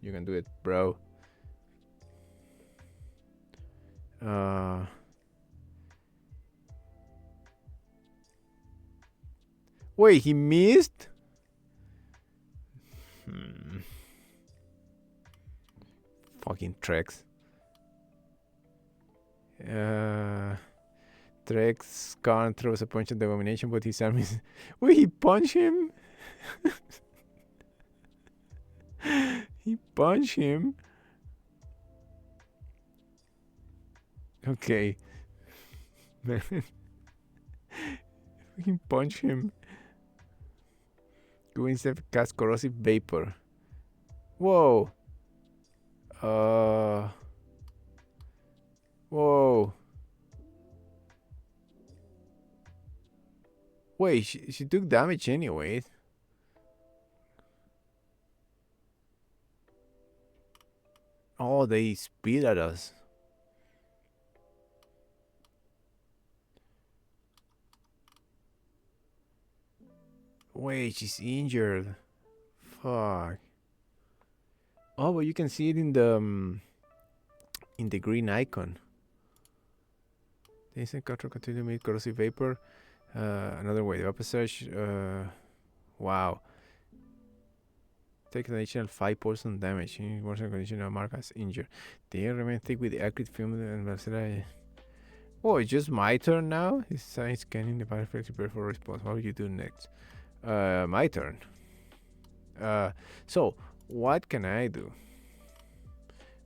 You can do it, bro. Wait, he missed? Fucking Trex. Trex can't throw a punch at the abomination, but his arm is... Wait, he punched him? He punched him? Okay. Man. We can punch him. Go instead cast corrosive vapor. Whoa. Whoa. Wait, she took damage anyway. Oh, they spit at us. Wait, she's injured. Fuck. Oh, but you can see it in the green icon. The instant control continue to emit corrosive vapor. Another way, the upper surge. Wow. Take an additional 5% damage in worsen condition of mark as injured. The air remains thick with the acrid fume and Marcella. Oh, it's just my turn now? His sign scanning the battlefield to prepare for response. What will you do next? My turn. So, what can I do?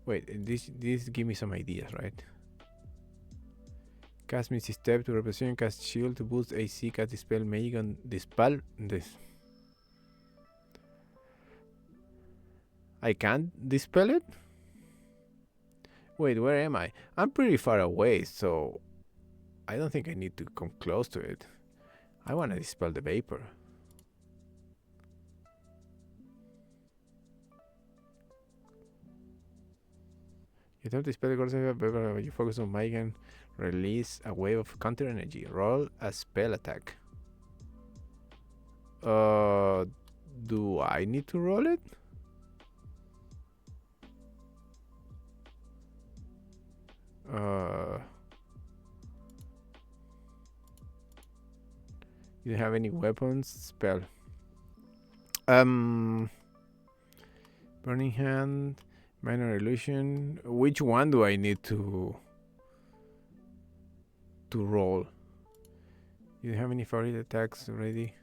Wait, this give me some ideas, right? Cast Misty Step to reposition, cast Shield to boost AC, cast Dispel Magic on Dispel. I can't dispel it? Wait, where am I? I'm pretty far away, so I don't think I need to come close to it. I want to dispel the vapor. You don't dispel the course of vapor, you focus on magic and release a wave of counter energy. Roll a spell attack. Do I need to roll it? You don't have any weapons? Spell. Burning Hand, Minor Illusion. Which one do I need to roll? You don't have any favorite attacks already?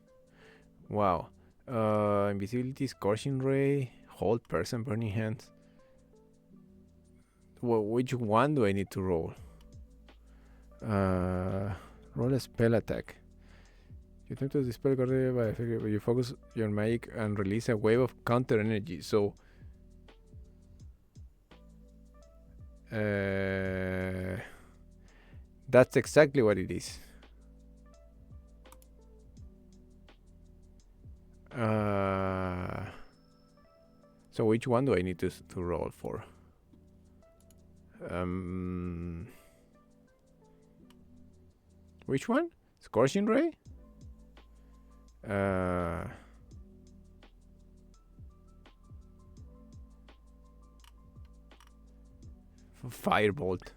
Wow. Invisibility, Scorching Ray, Hold Person, Burning Hands. Well, which one do I need to roll? Roll a spell attack. You attempt to dispel by effect, you focus your magic and release a wave of counter energy. So, that's exactly what it is. So which one do I need to roll for? Which one? Scorching Ray? Firebolt.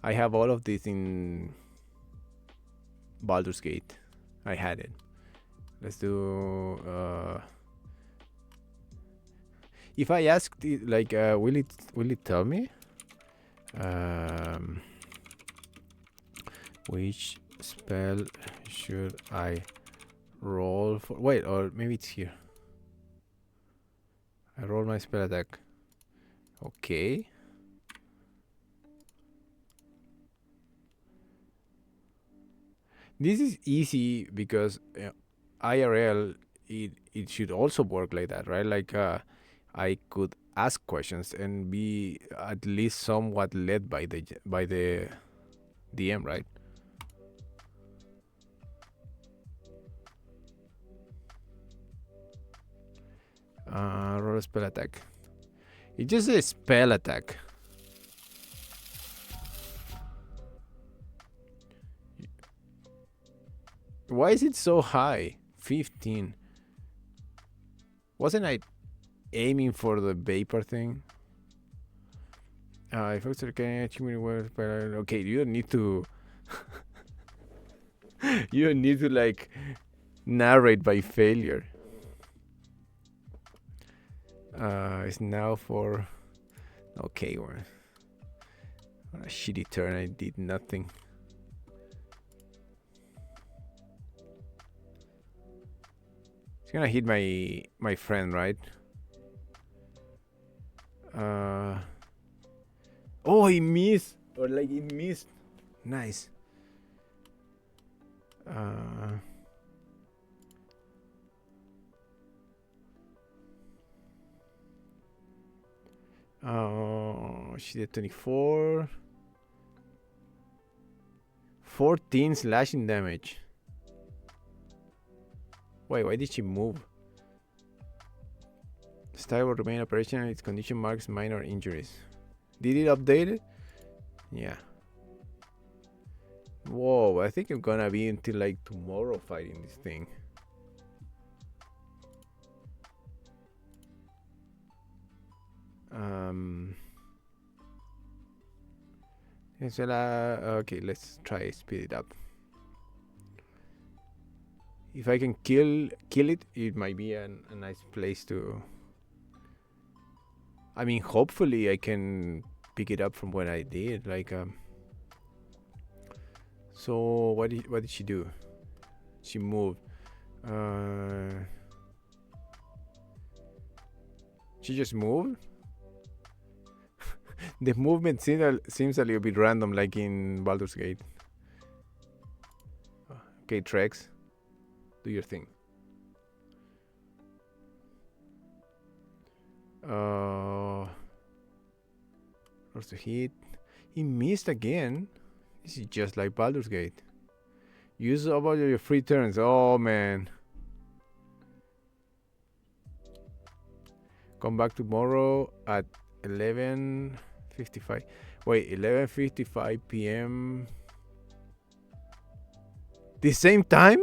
I have all of this in Baldur's Gate. I had it. Let's do. If I asked it, like, will it tell me? Which spell should I roll for? Wait, or maybe it's here. I roll my spell attack. Okay. This is easy because IRL it should also work like that, right? Like I could ask questions and be at least somewhat led by the DM, right? Roll a spell attack. It's just a spell attack. Why is it so high? 15. Wasn't I aiming for the vapor thing? If I was okay, you don't need to. You don't need to like narrate by failure. It's now for. Okay, what a shitty turn. I did nothing. It's gonna hit my friend, right? Oh, he missed, or like he missed. Nice. Oh, she did 24. 14 slashing damage. Wait, why did she move? Style will remain operational. Its condition marks minor injuries. Did it update it? Yeah. Whoa, I think I'm gonna be until like tomorrow fighting this thing. Okay, let's try speed it up. If I can kill it, it might be a nice place to I mean, hopefully I can pick it up from what I did. Like, so what did she do? She moved. She just moved. The movement seems a little bit random, like in Baldur's Gate. Okay, Trex, do your thing. First to hit. He missed again. This is just like Baldur's Gate. Use about your free turns. Oh man. Come back tomorrow at 11:55. Wait, 11:55 p.m. The same time?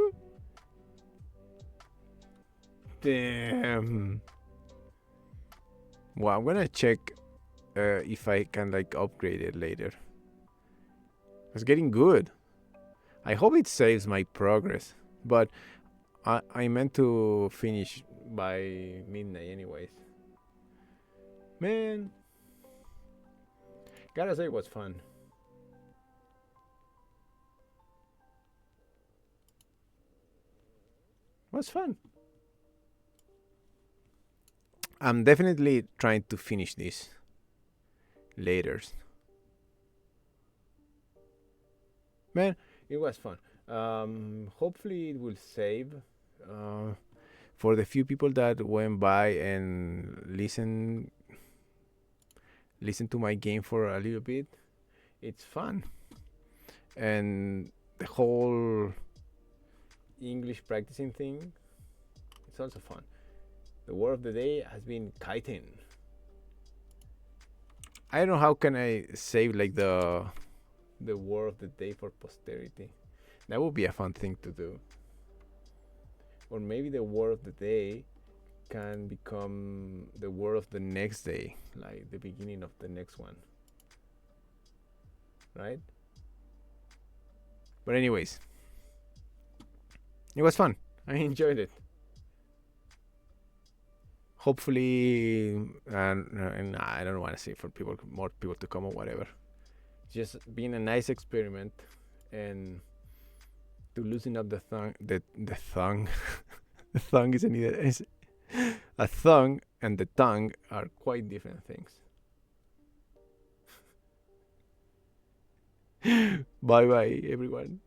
Damn. Well, I'm gonna check if I can like upgrade it later. It's getting good. I hope it saves my progress, but I meant to finish by midnight anyways. Man, gotta say it was fun. It was fun. I'm definitely trying to finish this later. Man, it was fun. Hopefully it will save for the few people that went by and listen to my game for a little bit. It's fun, and the whole English practicing thing, it's also fun. The word of the day has been chitin. I don't know how can I save like the word of the day for posterity. That would be a fun thing to do. Or maybe the word of the day can become the word of the next day, like the beginning of the next one. Right? But anyways, it was fun. I enjoyed it. Hopefully, and I don't want to say for more people to come or whatever. Just being a nice experiment and to loosen up the tongue. The tongue, the tongue isn't either. A tongue and the tongue are quite different things. Bye bye, everyone.